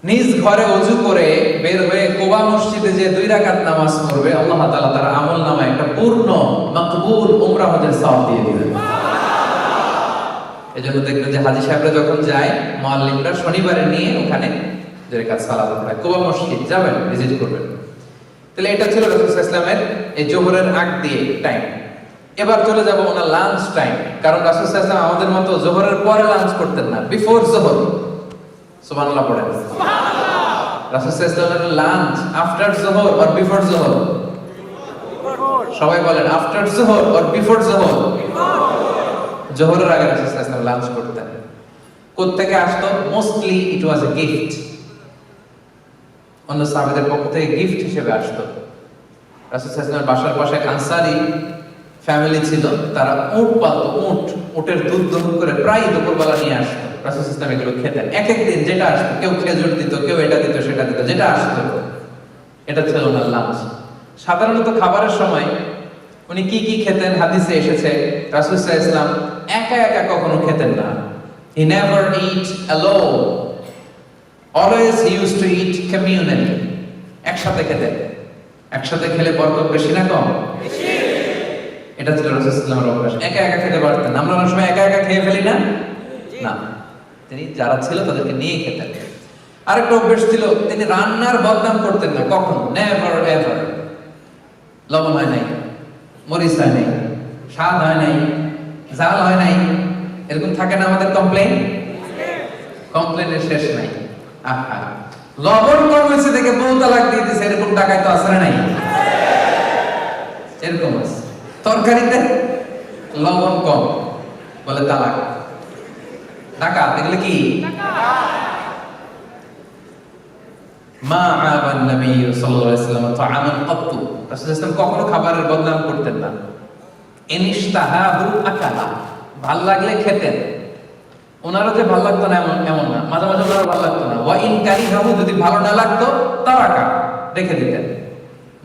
নিজ ঘরে ওযু করে বের হয়ে কুবা মসজিদে যে 2 রাকাত নামাজ পড়বে, আল্লাহ তাআলা তার আমলনামায় একটা পূর্ণ মাকবুল উমরা হজের সওয়াব দিয়ে দিবেন। এজন্য দেখবেন যে হাজী সাহেবরা যখন যায়, মুআল্লিমরা শনিবারে নিয়ে ওখানে 2 রাকাত সালাত পড়ায়। কুবা মসজিদ যাবেন, ভিজিট করবেন। তাহলে এটা ছিল রাসূল সাল্লাল্লাহু আলাইহি ওয়াসাল্লামের এই জোহরের আগ দিয়ে টাইম। এবার চলে যাব ওনার লাঞ্চ টাইম। কারণ রাসূল সাল্লাল্লাহু আলাইহি ওয়াসাল্লাম আমাদের মতো জোহরের পরে লাঞ্চ করতেন না, বিফোর জোহর। সুবহানাল্লাহ পড়েন। সুবহানাল্লাহ। রাসূল সাল্লাল্লাহু আলাইহি ওয়াসাল্লামের লাঞ্চ আফটার জোহর অর বিফোর জোহর? সবাই বলেন আফটার জোহর অর বিফোর জোহর? জোহরের আগে রাসূল সাল্লাল্লাহু আলাইহি ওয়াসাল্লাম লাঞ্চ করতেন। কোত্থেকে আসতো? Mostly it was a gift. অন্য সাহাবাদের পক্ষ থেকে গিফট হিসেবে আসতো। রাসূল সাল্লাল্লাহু আলাইহি ওয়াসাল্লামের বাসার পাশে এক আনসারী ফ্যামিলি ছিল, তারা উট পালতো। উটের দুধ দহন করে প্রায় দুপুরবেলা নিয়ে আসতো। রাসূল সাল্লাল্লাহু আলাইহি ওয়াসাল্লাম এগুলো খেতেন। এক এক দিন যেটা আসতো, কেউ খেজুর দিত, কেউ এটা দিত, সেটা দিত, যেটা আসতো। এটা ছিল ওনার লাঞ্চ। সাধারণত খাবারের সময় উনি কি কি খেতেন হাদিসে এসেছে, রাসূল সাল্লাল্লাহু আলাইহি ওয়াসাল্লাম একা একা কখনো খেতেন না। He never eat alone. Always he used to eat communally. একসাথে খেতেন। একসাথে খেলে বরকত বেশি না কম? বেশি। এটা ছিল রাসূল সাল্লাল্লাহু আলাইহি ওয়াসাল্লামের অভ্যাস। একা একা খেতে পারতেন। আমরা অনেক সময় একা একা খেয়ে ফেলি না? না, তিনি যারা ছিল তাদেরকে নিয়ে খেতেন। আরেকটা অভ্যাস ছিল, তিনি রান্নার বদনাম করতেন না কখনো, নেভার এভার। লবণ হয় নাই, মরিচ হয় নাই, স্বাদ হয় নাই, ঝাল হয় নাই, এরকম থাকে না আমাদের কমপ্লেইন? কমপ্লেইনের শেষ নাই। আহা, লবণ কম হয়েছে দেখে বউ তালাক দিয়ে দিয়েছে, এরকম টাকায় তো আসলে নাই? এরকম আছে। তরকারিতে লবণ কম বলে তালাক। টাকা দেখলে কি মা আবান নবী সাল্লাল্লাহু আলাইহি ওয়াসাল্লাম তাআমান ক্বাতু। রাসূল সাল্লাল্লাহু আলাইহি ওয়াসাল্লাম কখনো খাবারের বদনাম করতেন না। ইনশতাহাহু আকালা, ভাল লাগলে খেতেন। ওনারও যে ভাল লাগতো না এমন না, মাঝে মাঝে ওনারও ভাল লাগতো না। ওয়া ইন কারিহাহু, যদি ভালো না লাগতো তারাকা, রেখে দিতেন।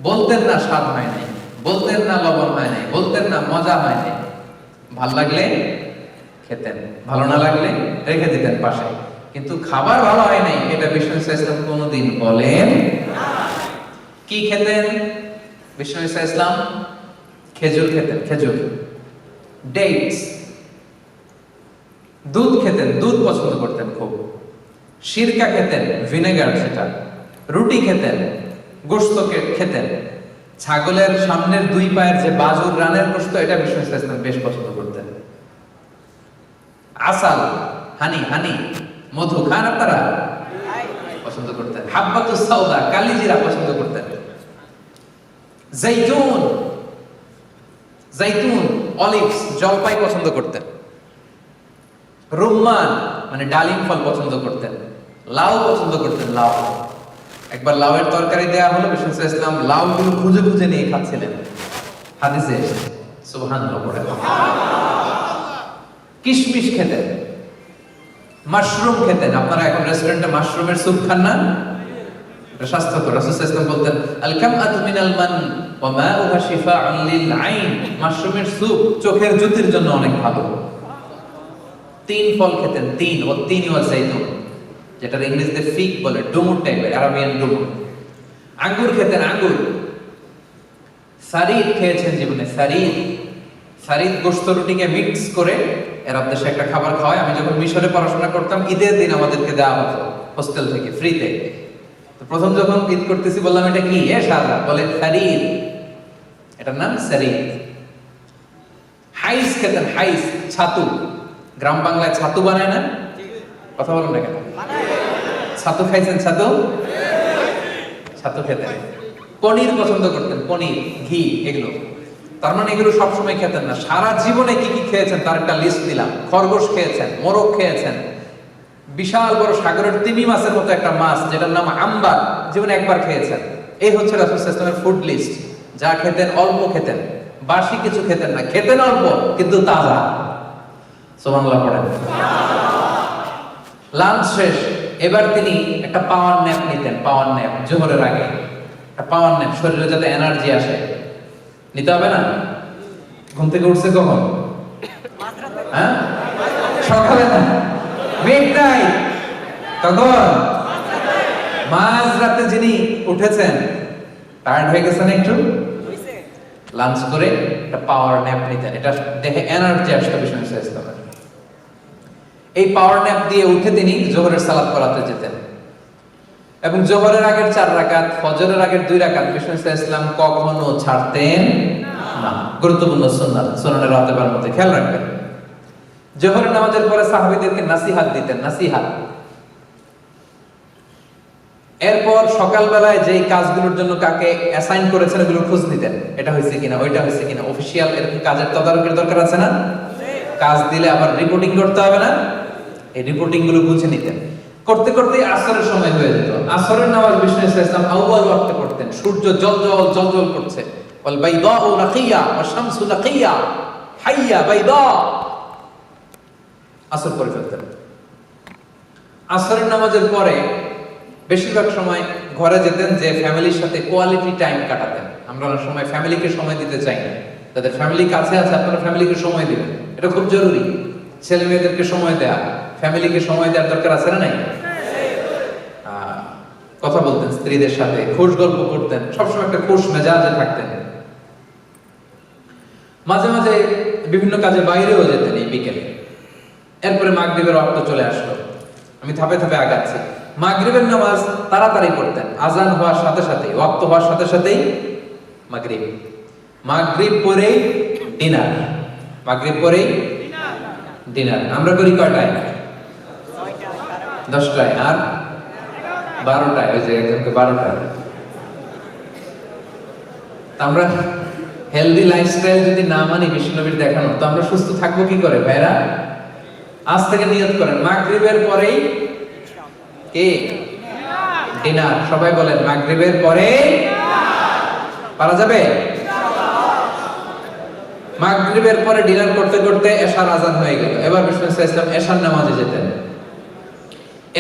বলতেন না স্বাদ হয় নাই, বলতেন না লবণ হয় নাই, বলতেন না মজা হয় নাই। ভাল লাগলে খেতেন, ভালো না লাগলে রেখে দিতেন পাশে। কিন্তু খাবার ভালো হয় নাই এটা বিষ্ণু সাল্লাল্লাহু আলাইহি ওয়াসাল্লাম কোনোদিন বলেন না। কি খেতেন বিষ্ণু সাল্লাল্লাহু আলাইহি ওয়াসাল্লাম? খেজুর খেতেন। খেজুর ডেটস, দুধ খেতেন, দুধ পছন্দ করতেন খুব। সিরকা খেতেন, ভিনেগার সেটা। রুটি খেতেন, গোশত খেতেন। ছাগলের সামনের দুই পায়ের যে বাজুর রানের গোশত, এটা বিষ্ণু ইসলাম বেশ পছন্দ করতেন। আসাল, হানি, হানি, মধু খান আপনারা? পছন্দ করতেন। হাব্বাতুস সাউদা, কালিজিরা পছন্দ করতেন। জাইতুন, জাইতুন, অলিভস, জলপাই পছন্দ করতেন। রুম্মান মানে ডালিম ফল পছন্দ করতেন। লাউ পছন্দ করতেন, লাউ। একবার লাউয়ের তরকারি দেয়া হলো, বিষ্ণু ইসলাম লাউ গুলো খুঁজে খুঁজে নিয়ে খাচ্ছিলেন। হাদিসে সুবহানাল্লাহ পড়ে। কিশমিশ খেতেন, মাশরুম খেতেন। আপনারা এখন রেস্টুরেন্টে মাশরুমের স্যুপ খান না? এটা স্বাস্থ্যকর। রাসূল সাল্লাল্লাহু আলাইহি ওয়াসাল্লাম বলতেন আল কামআতু মিনাল মান ওয়া মাউহা শিফাউন লিল আইন। মাশরুমের স্যুপ চোখের জ্যোতির জন্য অনেক ভালো। তিন ফল খেতেন, তিন, ও তিন ওয়া জাইতুন, যেটা ইংরেজিতে ফিগ বলে, ডুমুর টাইপের, আরাবিয়ান ডুমুর। আঙ্গুর খেতেন, আঙ্গুর। সারিদ খেয়েছেন জীবনে, সারিদ। সারিদ গোশত রুটিকে মিক্স করে এরব দেশে একটা খাবার খাওয়ায়। আমি যখন মিশরে পড়াশোনা করতাম, ঈদের দিন আমাদেরকে দেওয়া হতো হোস্টেল থেকে ফ্রিতে। তো প্রথম যখন ঈদ করতেছি বললাম এটা কি? শালা বলে সারিদ, এটার নাম সারিদ। হাইস খেতেন, হাইস, ছাতু। গ্রাম বাংলায় ছাতু বানায় না? কথা বলেন না কেন? ছাতু খাইছেন? ছাতু, ছাতু খেতেন। পনির পছন্দ করতেন, পনির, ঘি, এগুলো। তার মানে এগুলো সবসময় খেতেন না, সারা জীবনে কি কি খেয়েছেন তার একটা লিস্ট দিলাম। খরগোশ খেয়েছেন, মোরগ খেয়েছেন, বিশাল বড় সাগরের তিমি মাছের মতো একটা মাছ যেটার নাম আম্বার, জীবনে একবার খেয়েছেন। এই হচ্ছে রাসূল সাল্লাল্লাহু আলাইহি ওয়াসাল্লামের ফুড লিস্ট। যা খেতেন অল্প খেতেন, বাসি কিছু খেতেন না, খেতেন অল্প কিন্তু তাজা। সুবহানাল্লাহ পড়েন। লাঞ্চ শেষ, এবার তিনি একটা পাওয়ার ন্যাপ নিতেন। পাওয়ার ন্যাপ জোহরের আগে একটা পাওয়ার ন্যাপ, শরীরে যাতে এনার্জি আসে। নিতে হবে না? ঘুম থেকে উঠছে কখন? হ্যাঁ, সকালে না, মিড নাইট। কখন? মাঝরাতে যিনি উঠেছেন, টায়ার্ড হয়ে গেছেন একটু, লাঞ্চ করে একটা পাওয়ার ন্যাপ নিতেন। এটা দেখে এনার্জি আসতো বিষ্ণু ইসলামের। এই পাওয়ার ন্যাপ দিয়ে উঠে তিনি জোহরের সালাত পড়াতে যেতেন। এবং জোহরের আগের 4 রাকাত, ফজরের আগের 2 রাকাত বিষ্ণু ইসলাম কখনো ছাড়তেন না। গুরুত্বপূর্ণ সুন্নাত, সুনানের রাতেবার মধ্যে খেয়াল রাখবেন। জোহরের নামাজের পরে সাহাবীদেরকে নাসিহাত দিতেন, নাসিহাত। এরপর সকালবেলায় যেই কাজগুলোর জন্য কাকে অ্যাসাইন করেছেন ওগুলো খোঁজ নিতেন, এটা হয়েছে কিনা, ওইটা হয়েছে কিনা। অফিসিয়াল এরকম কাজের তদারকির দরকার আছে না? কাজ দিলে আবার রিপোর্টিং করতে হবে না? এই রিপোর্টিং গুলো বুঝে নিতেন। করতে করতে আসরের সময় হয়ে যেত। আসরের নামাজ বিষ্ণু ইসলাম আউয়াল ওয়াক্তে পড়তেন। সূর্য জলজল জলজল করছে, ওয়াল বাইদাউ নাকিয়া ওয়া শামসু নাকিয়া হাইয়া বাইদা। আসর পড়ে ফেলতেন। আসরের নামাজের পরে বেশিরভাগ সময় ঘরে যেতেন, যে ফ্যামিলির সাথে কোয়ালিটি টাইম কাটাতেন। আমরা অনেক সময় ফ্যামিলিকে সময় দিতে চাই না। তাদের ফ্যামিলি কাছে আছে, আপনারা ফ্যামিলিকে সময় দিবেন, এটা খুব জরুরি। ছেলে মেয়েদেরকে সময় দেয়া, ফ্যামিলিকে সময় দেওয়ার দরকার আছে না নাই? কথা বলতেন স্ত্রীদের সাথে, খোশ গল্প করতেন, সবসময় একটা খোশ মেজাজে থাকতেন। মাঝে মাঝে বিভিন্ন কাজে বাইরেও যেতেন এই বিকেলে। এরপরে মাগরিবের ওয়াক্ত চলে আসলো। আমি ধাপে ধাপে আগাচ্ছি। মাগরিবের নামাজ তাড়াতাড়ি পড়তেন, আজান হওয়ার সাথে সাথেই, ওয়াক্ত হওয়ার সাথে সাথেই মাগরিব। মাগরিব পরেই ডিনার, মাগরিব পরেই ডিনার। আমরা করি কয়টায়? 10টায়, আর 12টায়। ওই যে একজনকে 12টায়। আমরা হেলদি লাইফস্টাইল যদি না মানি বিষ্ণুনবীর দেখানো, তো আমরা সুস্থ থাকবো কি করে ভাইরা? আজ থেকে নিয়ত করেন, মাগরিবের পরেই কি ডিনার। সবাই বলেন মাগরিবের পরে পারা যাবে? মাগরিবের পরে ডিনার করতে করতে এশার আজান হয়ে গেল। এবার বিষ্ণু ইসলাম এশার নামাজে যেতেন।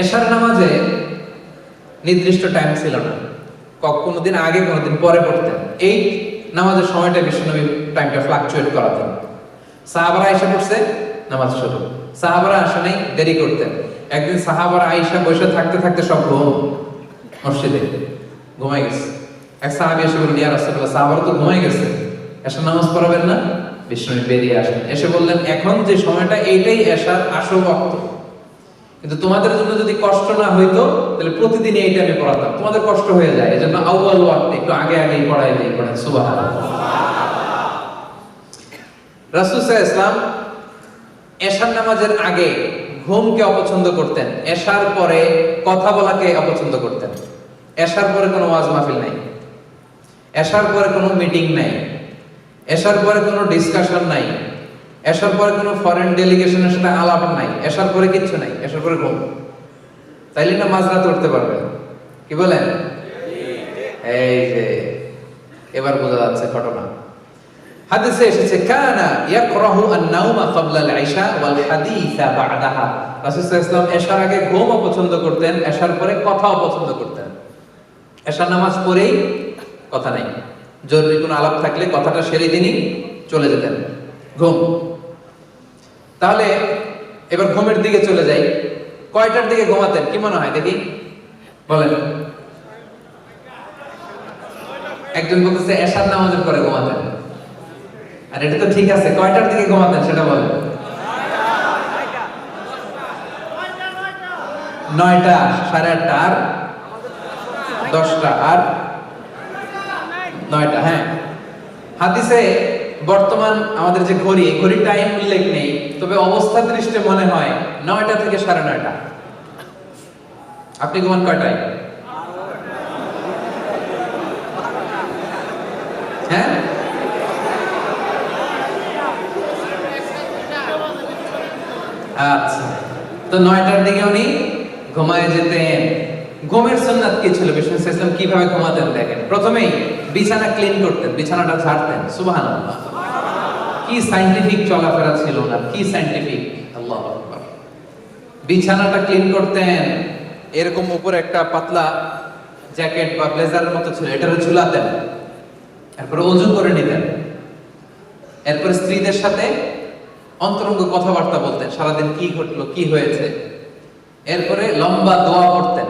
এশার নামাজে নির্দিষ্ট টাইম ছিল না, কোনোদিন আগে কোনোদিন পরে পড়তেন। এই নামাজের সময়টা বিষ্ণুনবী টাইমটা ফ্লাকচুয়েট করাতেন। সাহাবারা আয়েশা পড়ছে, নামাজ শুরু। সাহাবারা আসে নাই, দেরি করতেন। একদিন সাহাবারা আয়েশা বসে থাকতে থাকতে সব ঘুম, মসজিদে ঘুমাই গেছে। এক সাহাবী এসে বললেন, ইয়া রাসূলুল্লাহ, সাহাবারা তো ঘুমাই গেছে, এশার নামাজ পড়াবেন না? বিষ্ণু বেরিয়ে আসলেন, এসে বললেন এখন যে সময়টা এইটাই এশার আসল ওয়াক্ত, কিন্তু তোমাদের জন্য যদি কষ্ট না হইতো তাহলে প্রতিদিন এই টাইমে পড়াতাম, তোমাদের কষ্ট হয়ে যায়, এজন্য আউয়াল ওয়াক্তে একটু আগে আগেই পড়াই দেই। পড়েন সুবহানাল্লাহ। রাসূল সাল্লাল্লাহু আলাইহি ওয়াসাল্লাম এশার নামাজের আগে ঘুমকে অপছন্দ করতেন, এশার পরে কথা বলাকে অপছন্দ করতেন। এশার পরে কোনো ওয়াজ মাহফিল নাই, এশার পরে কোনো মিটিং নাই, এশার পরে কোনো ডিসকাশন নাই, এশার পরে কোনো ফরেন ডেলিগেশনের সাথে আলাপ নাই, এশার পরে কিচ্ছু নাই, এশার পরে ঘুম। তাইলে না মাঝরাতে উঠতে পারবে, কি বলেন? এই যে এবার বোঝা যাচ্ছে ঘটনা। হাদিসে এসেছে কানা ইয়াকরাহু আন-নাওমা ক্বাবলা আল-ইশা ওয়াল হাদিসা বা'দাহা। রাসূল সাল্লাল্লাহু আলাইহি ওয়াসাল্লাম এশার আগে ঘুমও পছন্দ করতেন, এশার পরে কথাও পছন্দ করতেন। এশার নামাজ পড়েই কথা নাই, জরুরি কোনো আলাপ থাকলে কথাটা সেরে দিনই চলে যেতেন। ঘুম। তাহলে এবার ঘুমের দিকে চলে যাই। কয়টার দিকে ঘুমাতেন কি মনে হয় দেখি, বলেন? একজন বলতেছে এশার নামাজের পরে ঘুমাতেন, আর এটা তো ঠিক আছে, কয়টার দিকে ঘুমাতেন সেটা বলেন? 9টা, 8:30 আর 10টা আর 9টা। হ্যাঁ, হাদিসে বর্তমান আমাদের যে ঘড়ি, ঘড়ির টাইম উল্লেখ নেই, তবে অবস্থা দৃষ্টে মনে হয় 9টা থেকে 9:30। আপনি ঘুমান কয়টায়? হ্যাঁ, আচ্ছা, তো 9টার দিকে উনি ঘুমায় যেতেন। ঘুমের সুন্নাত কি ছিল, বিষ্ণু সাল্লাল্লাহু আলাইহি ওয়াসাল্লাম কিভাবে ঘুমাতেন দেখেন। প্রথমেই বিছানা ক্লিন করতেন, বিছানাটা ঝাড়তেন। সুবহানাল্লাহ, কি সায়েন্টিফিক চলাফেরা ছিল না, কি সায়েন্টিফিক, আল্লাহু আকবার। বিছানাটা ক্লিন করতেন, এরকম উপরে একটা পাতলা জ্যাকেট বা ব্লেজারের মতো ছিল, এটারে ঝুলাতেন। এরপরে ওযু করে নিতেন, এরপরে স্ত্রীদের সাথে অন্তরঙ্গ কথাবার্তা বলতেন, সারাদিন কি ঘটলো, কি হয়েছে। এরপরে লম্বা দোয়া পড়তেন।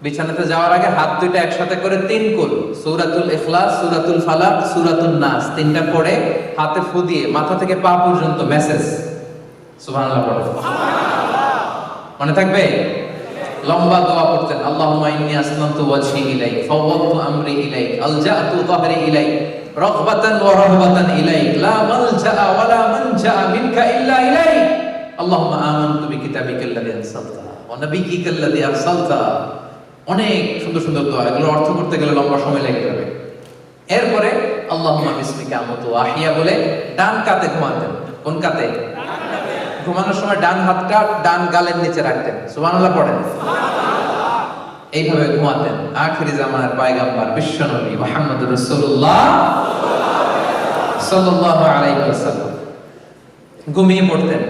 বিছানাতে যাওয়ার আগে হাত দুইটা একসাথে করে 3 কুল, সূরাতুল ইখলাস, সূরাতুল ফালাক, সূরাতুন নাস, 3টা পড়ে হাতে ফু দিয়ে মাথা থেকে পা পর্যন্ত মেসেজ সুবহানাল্লাহ পড়ে। মনে থাকবে? লম্বা দোয়া পড়তেন, আল্লাহুম্মা ইন্নী আসলামতু ওয়াজহি ইলাইক, ফাওয়াদতু আমরি ইলাইক, আলজাতু যাহরি ইলাইক, রাগবাতান ওয়া রাহবাতান ইলাইক, লা মালজা ওয়া লা মানজা মিনকা ইল্লা ইলাইক, আল্লাহুম্মা আমানতু বিকিতাবিকাল্লাযী আরসালতা ওয়া নাবিয়্যিকাল্লাযী আরসালতা। অনেক সুন্দর সুন্দর দোয়া, এগুলো অর্থ করতে গেলে লম্বা সময় লেগে যাবে। এরপরে আল্লাহুম্মা বিসমিকা আমুতু ওয়া আহইয়া বলে ডান কাতে ঘুমাতেন। কোন কাতে? ঘুমানোর সময় ডান হাতটা ডান গালের নিচে রাখতেন। সুবহানাল্লাহ পড়েন। এইভাবে ঘুমাতেন আখিরি জামানার পয়গম্বর বিশ্বনবী মুহাম্মদুর রাসূলুল্লাহ সাল্লাল্লাহু আলাইহি ওয়াসাল্লাম। ঘুমিয়ে পড়তেন।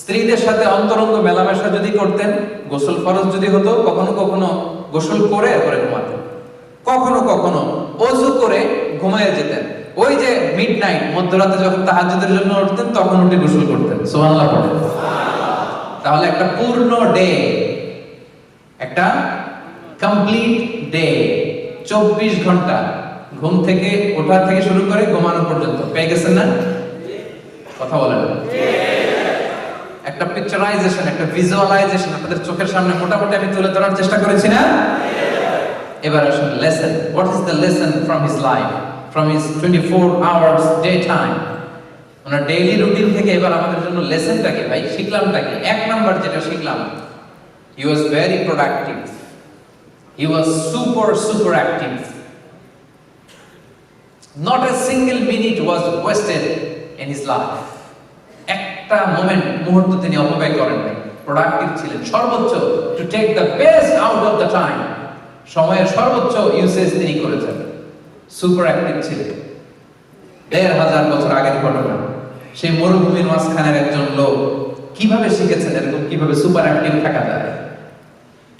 স্ত্রীদের সাথে অন্তরঙ্গ মেলামেশা যদি করতেন, গোসল ফরজ যদি হতো, কখনো কখনো গোসল করে এরপরে ঘুমাতেন, কখনো কখনো ওযু করে ঘুমিয়ে যেতেন। ওই যে মিডনাইট, মধ্যরাতে যখন তাহাজ্জুদের জন্য উঠতেন তখন উঠে গোসল করতেন। সুবহানাল্লাহ পড়েন। তাহলে একটা পূর্ণ ডে, একটা কমপ্লিট ডে, 24 ঘন্টা ঘুম থেকে ওঠা থেকে শুরু করে ঘুমানো পর্যন্ত পেয়ে গেছেন না? কথা বলেন। একটা পিকচারাইজেশন, একটা ভিজুয়ালাইজেশন আপনাদের চোখের সামনে মোটামুটি আমি তুলে ধরার চেষ্টা করেছি না? এবার আসুন lesson. What is the lesson from his life, from his 24 hours day time? Owner daily routine থেকে এবার আমাদের জন্য লেসনটা কি ভাই, শিখলামটা কি? 1 নাম্বার যেটা শিখলাম, he was very productive, he was super active. Not a single minute was wasted in his life. একটা মুহূর্ত তিনি অপব্যয় করেন নাই, প্রোডাক্টিভ ছিলেন। সর্বোচ্চ to take the best out of the time, সময়ের সর্বোচ্চ ইউসেজ তিনি করেছেন। সুপার অ্যাক্টিভ ছিলেন। 1500 বছর আগের ঘটনা। সেই মরুভূমির মাঝখানের একজন লোক কিভাবে শিখেছেন এরকম কিভাবে সুপার অ্যাক্টিভ থাকা যায়,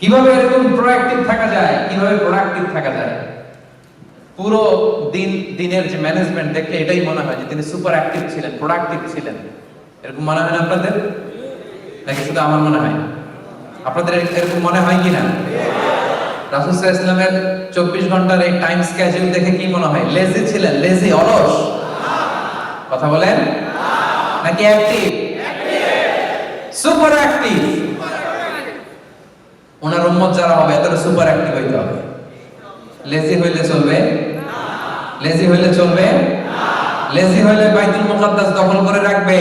কিভাবে এরকম প্রোঅ্যাক্টিভ থাকা যায়, কিভাবে প্রোডাক্টিভ থাকা যায়। পুরো দিনের যে ম্যানেজমেন্ট দেখলে এটাই মনে হয় যে তিনি সুপার অ্যাক্টিভ ছিলেন, প্রোডাক্টিভ ছিলেন। এরকম মনে হয় না আপনাদের? নাকি শুধু আমার মনে হয়? আপনাদের এরকম মনে হয় কিনা? রাসূল সাল্লাল্লাহু আলাইহি ওয়াসাল্লামের 24 ঘন্টার এই টাইম স্কেডিউল দেখে কি মনে হয়? লেজি ছিলেন, লেজি, অলস? কথা বলেন, নাকি অ্যাক্টিভ? Super active. ওনার উম্মত যারা হবে এদের সুপার অ্যাক্টিভ হইতে হবে। লেজি হইলে চলবে? লেজি হইলে চলবে? লেজি হইলে বাইতুল মুকাদ্দাস দখল করে রাখবে।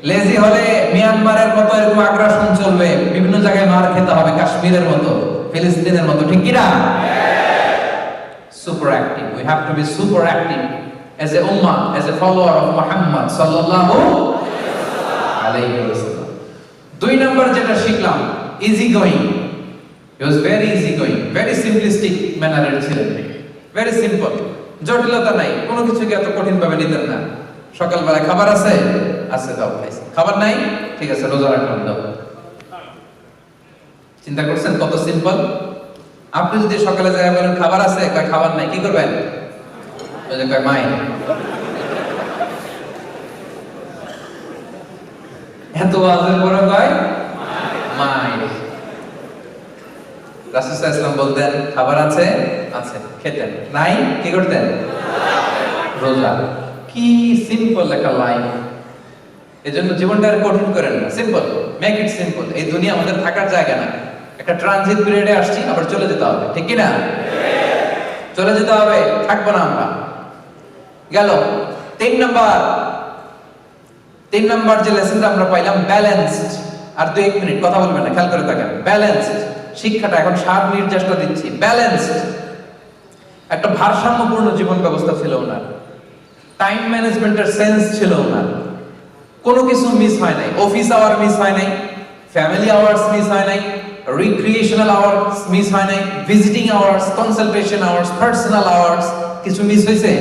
লেজি হলে মিয়ানমারের মতো এরকম আগ্রাসন চলবে, বিভিন্ন জায়গায় মার খেতে হবে, কাশ্মীরের মতো, ফিলিস্তিনের মতো, ঠিক কি না? Super active. We have to be super active as a ummah, as a follower of Muhammad sallallahu alayhi wasallam. দুই নম্বর যেটা শিখলাম, easy going. He was very easy going, very simplistic mannered ছিলেন, very simple. জটিলতা নাই, কোনো কিছুকে এত কঠিন ভাবে নিতেন না। সকালবেলা খাবার আছে, আছে দাও খাইছে। খাবার নাই, ঠিক আছে রোজা রাখলাম দাও। চিন্তা করছেন কত সিম্পল? আপনি যদি সকালে যায় বলেন খাবার আছে, কয় খাবার নাই, কি করবেন? ওই যে কয় মাই। এত ওয়াজের পরে কয় মাই। রাসূল সাল্লাল্লাহু আলাইহি ওয়াসাল্লাম বলতেন খাবার আছে, আছে, খেতেন, নাই কি করতেন? রোজা। কি সিম্পল একটা লাইফ। এজন্য জীবনটা আর কঠিন করেন না, সিম্পল, মেক ইট সিম্পল। এই দুনিয়া আমাদের থাকার জায়গা না, একটা ট্রানজিট পিরিয়ডে আসছি, আবার চলে যেতে হবে, ঠিক কি না? চলে যেতে হবে, থাকবো না আমরা। গেল তিন নাম্বার যে লেসনটা আমরা পাইলাম, ব্যালেন্সড। আর 2-1 মিনিট কথা বলবেন না, খেয়াল করে থাকেন। ব্যালেন্সড শিক্ষাটা এখন 7 মিনিট চেষ্টা দিচ্ছি। ব্যালেন্সড একটা ভারসাম্যপূর্ণ জীবন ব্যবস্থা ছিল ওনার। টাইম ম্যানেজমেন্টের সেন্স ছিল ওনার। কোনো কিছু মিস হয় নাই, অফিস আওয়ার মিস হয় নাই, ফ্যামিলি আওয়ার্স মিস হয় নাই, রিক্রিয়েশনাল আওয়ার্স মিস হয় নাই, visiting hours, consultation hours, personal hours কিছু মিস হয়েছে?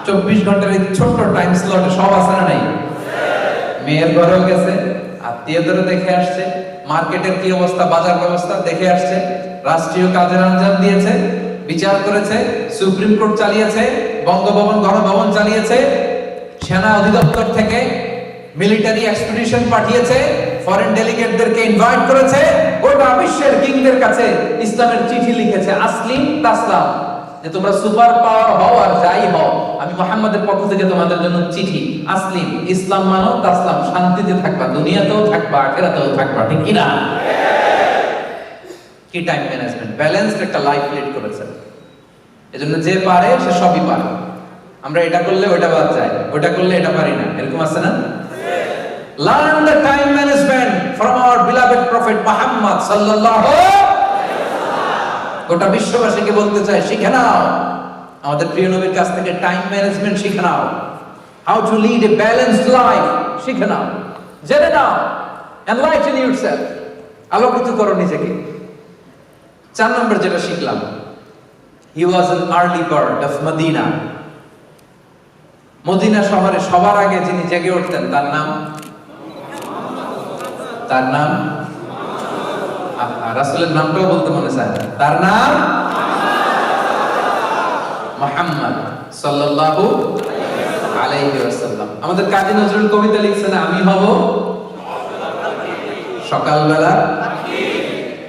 24 ঘন্টার এই ছোট্ট টাইম স্লটে সব আছে না নাই? মেয়ের ঘরেও গেছে, আত্মীয়দেরও দেখে আসছে, মার্কেটের কি অবস্থা, বাজার ব্যবস্থা দেখে আসছে, রাষ্ট্রীয় কাজের আঞ্জাম দিয়েছে, বিচার করেছে, সুপ্রিম কোর্ট চালিয়েছে, বঙ্গভবন গণভবন চালিয়েছে, সেনা অধিদপ্তর থেকে মিলিটারি এক্সপিডিশন পাঠিয়েছে, ফরেন ডেলিগেটদেরকে ইনভাইট করেছে, গোটা বিশ্বের কিংদের কাছে ইসলামের চিঠি লিখেছে, আসলিম তাসলাম, যে তোমরা সুপার পাওয়ার হও আর যাই হও, আমি মুহাম্মাদের পক্ষ থেকে তোমাদের জন্য চিঠি, আসলিম, ইসলাম মানো, তাসলাম, শান্তিতে থাকবা, দুনিয়াতেও থাকবা, আখিরাতেও থাকবা, ঠিক কি না? কি টাইম ম্যানেজমেন্ট, ব্যালেন্সড একটা লাইফ লিড করেছে। এজন্য যে পারে সে সবই পারে। আমরা এটা করলে ওটা বাদ যায়, ওটা করলে এটা পারি না, এরকম আছে না? Learn the time management from our beloved prophet Muhammad sallallahu alaihi wasallam. গোটা বিশ্ববাসীকে বলতে চাই, শিখে নাও আমাদের প্রিয় নবীর কাছ থেকে টাইম ম্যানেজমেন্ট শিখে নাও। How to lead a balanced life শিখে নাও, জেনে নাও, enlighten yourself, আলোকিত করো নিজেকে। 4 নম্বর যেটা শিখলাম, he was an early bird of Medina. Medina শহরে সবার আগে যিনি জেগে উঠতেন তার নাম রাসূলের নামটাও বলতে মনে চায় না, তার নাম মুহাম্মদ সাল্লাল্লাহু আলাইহি ওয়াসাল্লাম। আমাদের কাজী নজরুল কবিতা লিখছেন, আমি হব সকালবেলা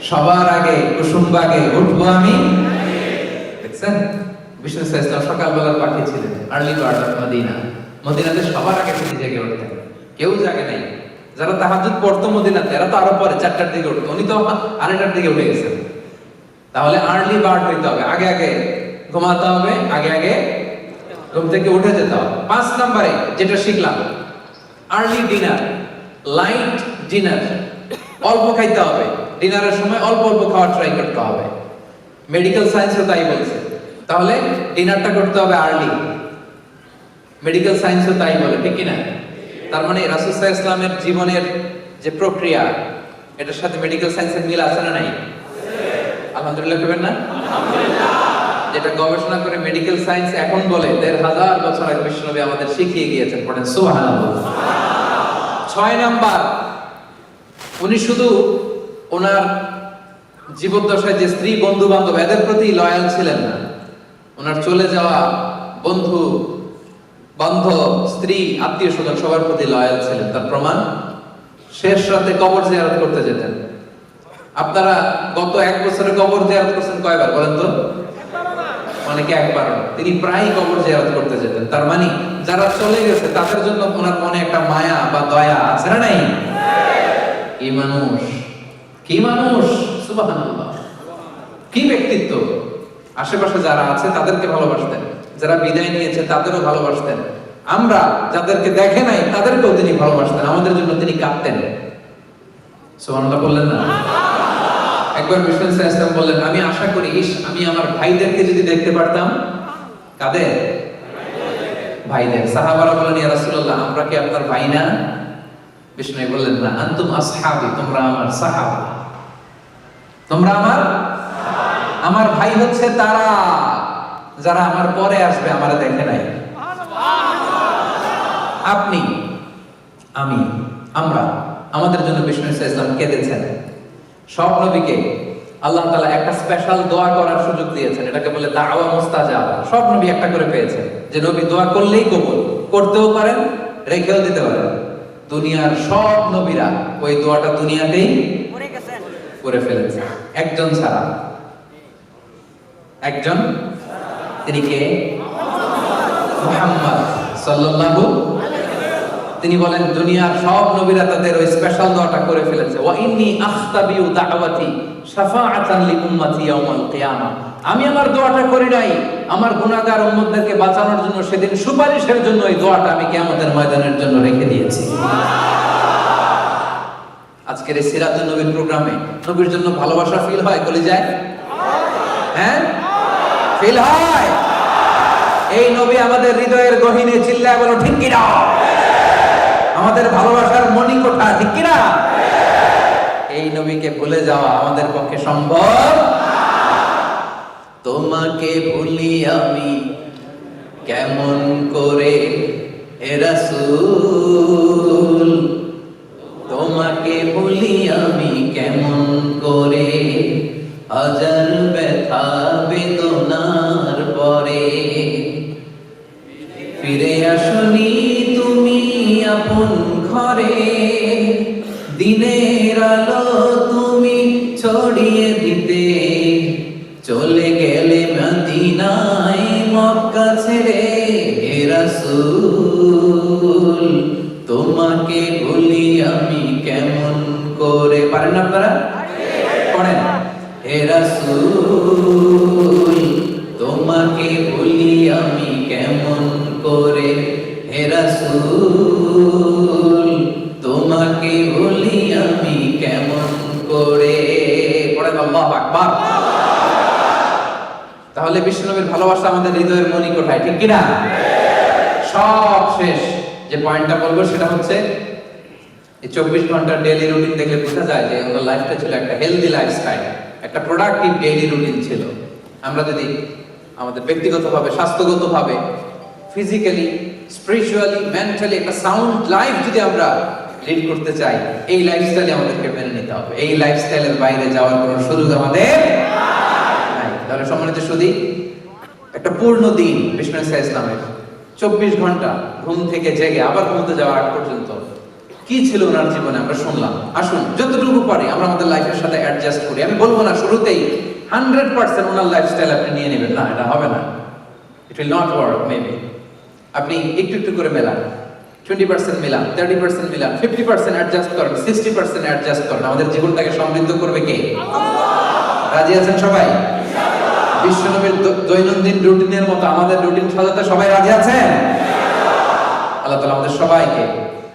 সবার আগে কুসুম বাগে উঠবো আমি। দেখছেন বিষ্ণু সাল্লাল্লাহু সকালবেলার পাখি ছিলেন, আর্লি বার্ড অফ মদিনা। মদিনাতে সবার আগে তিনি জেগে উঠতেন, কেউ জাগে নাই। যারা তাহাজ্জুদ পড়তো মদিনাতে এরা তো আরো পরে 4টার দিকে উঠতো, উনি তো 2:30টার দিকে উঠে গেছেন। তাহলে আর্লি বার্ড হইতে হবে, আগে আগে ঘুমাতে হবে, আগে আগে ঘুম থেকে উঠে যেতে হবে। 5 নম্বরে যেটা শিখলাম, আর্লি ডিনার, লাইট ডিনার, অল্প খাইতে হবে, ডিনারের সময় অল্প অল্প খাওয়ার ট্রাই করতে হবে। মেডিকেল সায়েন্সও তাই বলছে। তাহলে ডিনারটা করতে হবে আর্লি, মেডিকেল সায়েন্সও তাই বলে, ঠিক কি না? তার মানে রাসূল সাল্লাল্লাহু আলাইহি ওয়াসাল্লামের জীবনের যে প্রক্রিয়া, এটার সাথে মেডিকেল সায়েন্সের মিল আছে না নাই? আলহামদুলিল্লাহ করবেন না? যেটা গবেষণা করে মেডিকেল সায়েন্স এখন বলে 1500 বছর আগে বিশ্বনবী আমাদের শিখিয়ে গিয়েছেন, পড়েন সুবহানাল্লাহ। 6 নাম্বার, উনি শুধু ওনার জীবদ্দশায় যে স্ত্রী বন্ধু বান্ধব এদের প্রতি লয়াল ছিলেন না, ওনার চলে যাওয়া বন্ধু বান্ধব, স্ত্রী, আত্মীয় স্বজন সবার প্রতি লয়াল ছিলেন। তার প্রমাণ, শেষ রাতে কবর জিয়ারত করতে যেতেন। আপনারা গত 1 বছরে কবর জিয়ারত করছেন কয়বার বলেন তো? অনেকে একবার, তিনি প্রায়ই কবর জিয়ারত করতে যেতেন। তার মানে যারা চলে গেছে তাদের জন্য ওনার মনে একটা মায়া বা দয়া আছে না নাই? কি মানুষ, কি মানুষ, সুবহানাল্লাহ, কি ব্যক্তিত্ব। আশেপাশে যারা আছে তাদেরকে ভালোবাসতেন, যারা বিদায় নিয়েছে তাদেরও ভালোবাসতেন, আমরা যাদেরকে দেখে নাই তাদেরকেও তিনি ভালোবাসতেন, আমাদের জন্য তিনি কাঁদতেন। সুবহানাল্লাহ বললেন না? একবার বিষ্ণু সাল্লাল্লাহু আলাইহি ওয়াসাল্লাম বললেন, আমি আশা করি আমি আমার ভাইদেরকে যদি দেখতে পারতাম। কাদের ভাইদের? সাহাবারা বলেন, ইয়া রাসূলুল্লাহ, আমরা কি আপনার ভাই না? বিষ্ণু বললেন, না, আনতুম আসহাবি, তোমরা আমার সাহাবা, তোমরা আমার ভাই হচ্ছে তারা যারা আমার পরে আসবে, আমারে দেখে নাই। আপনি, আমি, আমরা, আমাদের জন্য বিষ্ণু ইসলাম কেঁদেছেন। সব নবীকে আল্লাহ তাআলা একটা স্পেশাল দোয়া করার সুযোগ দিয়েছেন, এটাকে বলে দাওয়া মুস্তাজাব। সব নবী একটা করে পেয়েছেন, যে নবী দোয়া করলেই কবুল, করতেও পারেন, রেখেও দিতে পারেন। দুনিয়ার সব নবীরা ওই দোয়াটা দুনিয়াতেই করে ফেলেছে, একজন ছাড়া। একজন, তিনি কে? মুহাম্মদ সাল্লাল্লাহু। তিনি বলেন, দুনিয়ার সব নবীরা তাদের ওই স্পেশাল দোয়াটা করে ফেলেছে। ওয়া ইন্নী আখতাবিউ দাওয়াতি শাফাআতান লি উম্মতি ইয়াউমাল কিয়ামা। আমি আমার দোয়াটা করি নাই আমার গুনাহগার উম্মতদেরকে বাঁচানোর জন্য, সেদিন সুপারিশের জন্য এই দোয়াটা আমি কিয়ামতের ময়দানের জন্য রেখে দিয়েছি। আজকের এই সিরাতুন নবীর প্রোগ্রামে নবীর জন্য ভালোবাসা ফিল হয় কলিজায়? হ্যাঁ, ফিল হয়। এই নবী আমাদের হৃদয়ের গহীনে, চিল্লায় বলো ঠিক কি না? আমাদের ভালোবাসার মণিকোঠা, ঠিক কি না? এই নবীকে ভুলে যাওয়া আমাদের পক্ষে সম্ভব। তোমাকে ভুলি আমি কেমন করে হে রাসূল, তোমাকে ভুলি আমি কেমন করে, হাজার ব্যথা বেদনার পরে। ফিরে আসনি তুমি আপন ঘরে, দিনের আলো তুমি ছড়িয়ে দিতে, চলে গেলে মদিনায় মক্কা ছেড়ে হে রাসূল, তোমাকে ভুলি আমি কেমন করে। পারেন আপনারা? পড়েন, হে রাসূল, তোমাকে ভুলি আমি কেমন করে, হে রাসূল, তোমাকে ভুলি আমি কেমন করে। পড়েন আল্লাহু আকবার। তাহলে বিশ্বনবীর ভালোবাসা আমাদের হৃদয়ের মণিকোঠায়, ঠিক কি না? সব শেষ যে পয়েন্টটা বলবো সেটা হচ্ছে, এই 24 ঘন্টার ডেইলি রুটিন দেখলে বোঝা যায় যে ওনার লাইফটা ছিল একটা হেলদি লাইফস্টাইল, একটা প্রোডাক্টিভ ডেইলি রুটিন ছিল। আমরা যদি আমাদের ব্যক্তিগতভাবে, স্বাস্থ্যগতভাবে, ফিজিক্যালি, স্পিরিচুয়ালি, মেন্টালি একটা সাউন্ড লাইফ যদি আমরা লিড করতে চাই, এই লাইফস্টাইলে আমাদেরকে মেনে নিতে হবে। এই লাইফস্টাইলের বাইরে যাওয়ার কোনো সুযোগ আমাদের নাই। তাহলে সম্মানিত সুধী, একটা পূর্ণ দিন বিষ্ণু ইসলামের 24 ঘন্টা ঘুম থেকে জেগে আবার ঘুমতে যাওয়ার আগ পর্যন্ত কি ছিল ওনার জীবনে আমরা শুনলাম। আসুন যতটুকু পারি আমরা আমাদের লাইফের সাথে অ্যাডজাস্ট করি। আমি বলবো না শুরুতেই 100% ওনার লাইফস্টাইল আপনি নিয়ে নেবেন, না, এটা হবে না। It will not work. Maybe আপনি একটু একটু করে মেলান, 20% মিলান, 30% মিলান, 50% অ্যাডজাস্ট করেন, 60% অ্যাডজাস্ট করেন। আমাদের জীবনটাকে সমৃদ্ধ করবে কে? রাজি আছেন সবাই? বিশ্বনবীর দৈনন্দিন রুটিনের মতো আমাদের রুটিন সাজাতে সবাই রাজি আছেন? আল্লাহ তাআলা আমাদের সবাইকে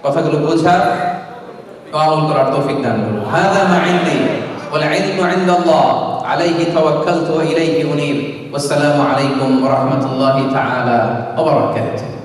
কথাগুলো বোঝার ও আমল করার তৌফিক দান করুন। হাযা মা ইনদি ওয়াল ইলমু ইনদাল্লাহ আলাইহি তাওয়াক্কালতু ওয়া ইলাইহি উনীব। ওয়াসসালামু আলাইকুম ওয়া রাহমাতুল্লাহি তাআলা ওয়া বারাকাতুহু।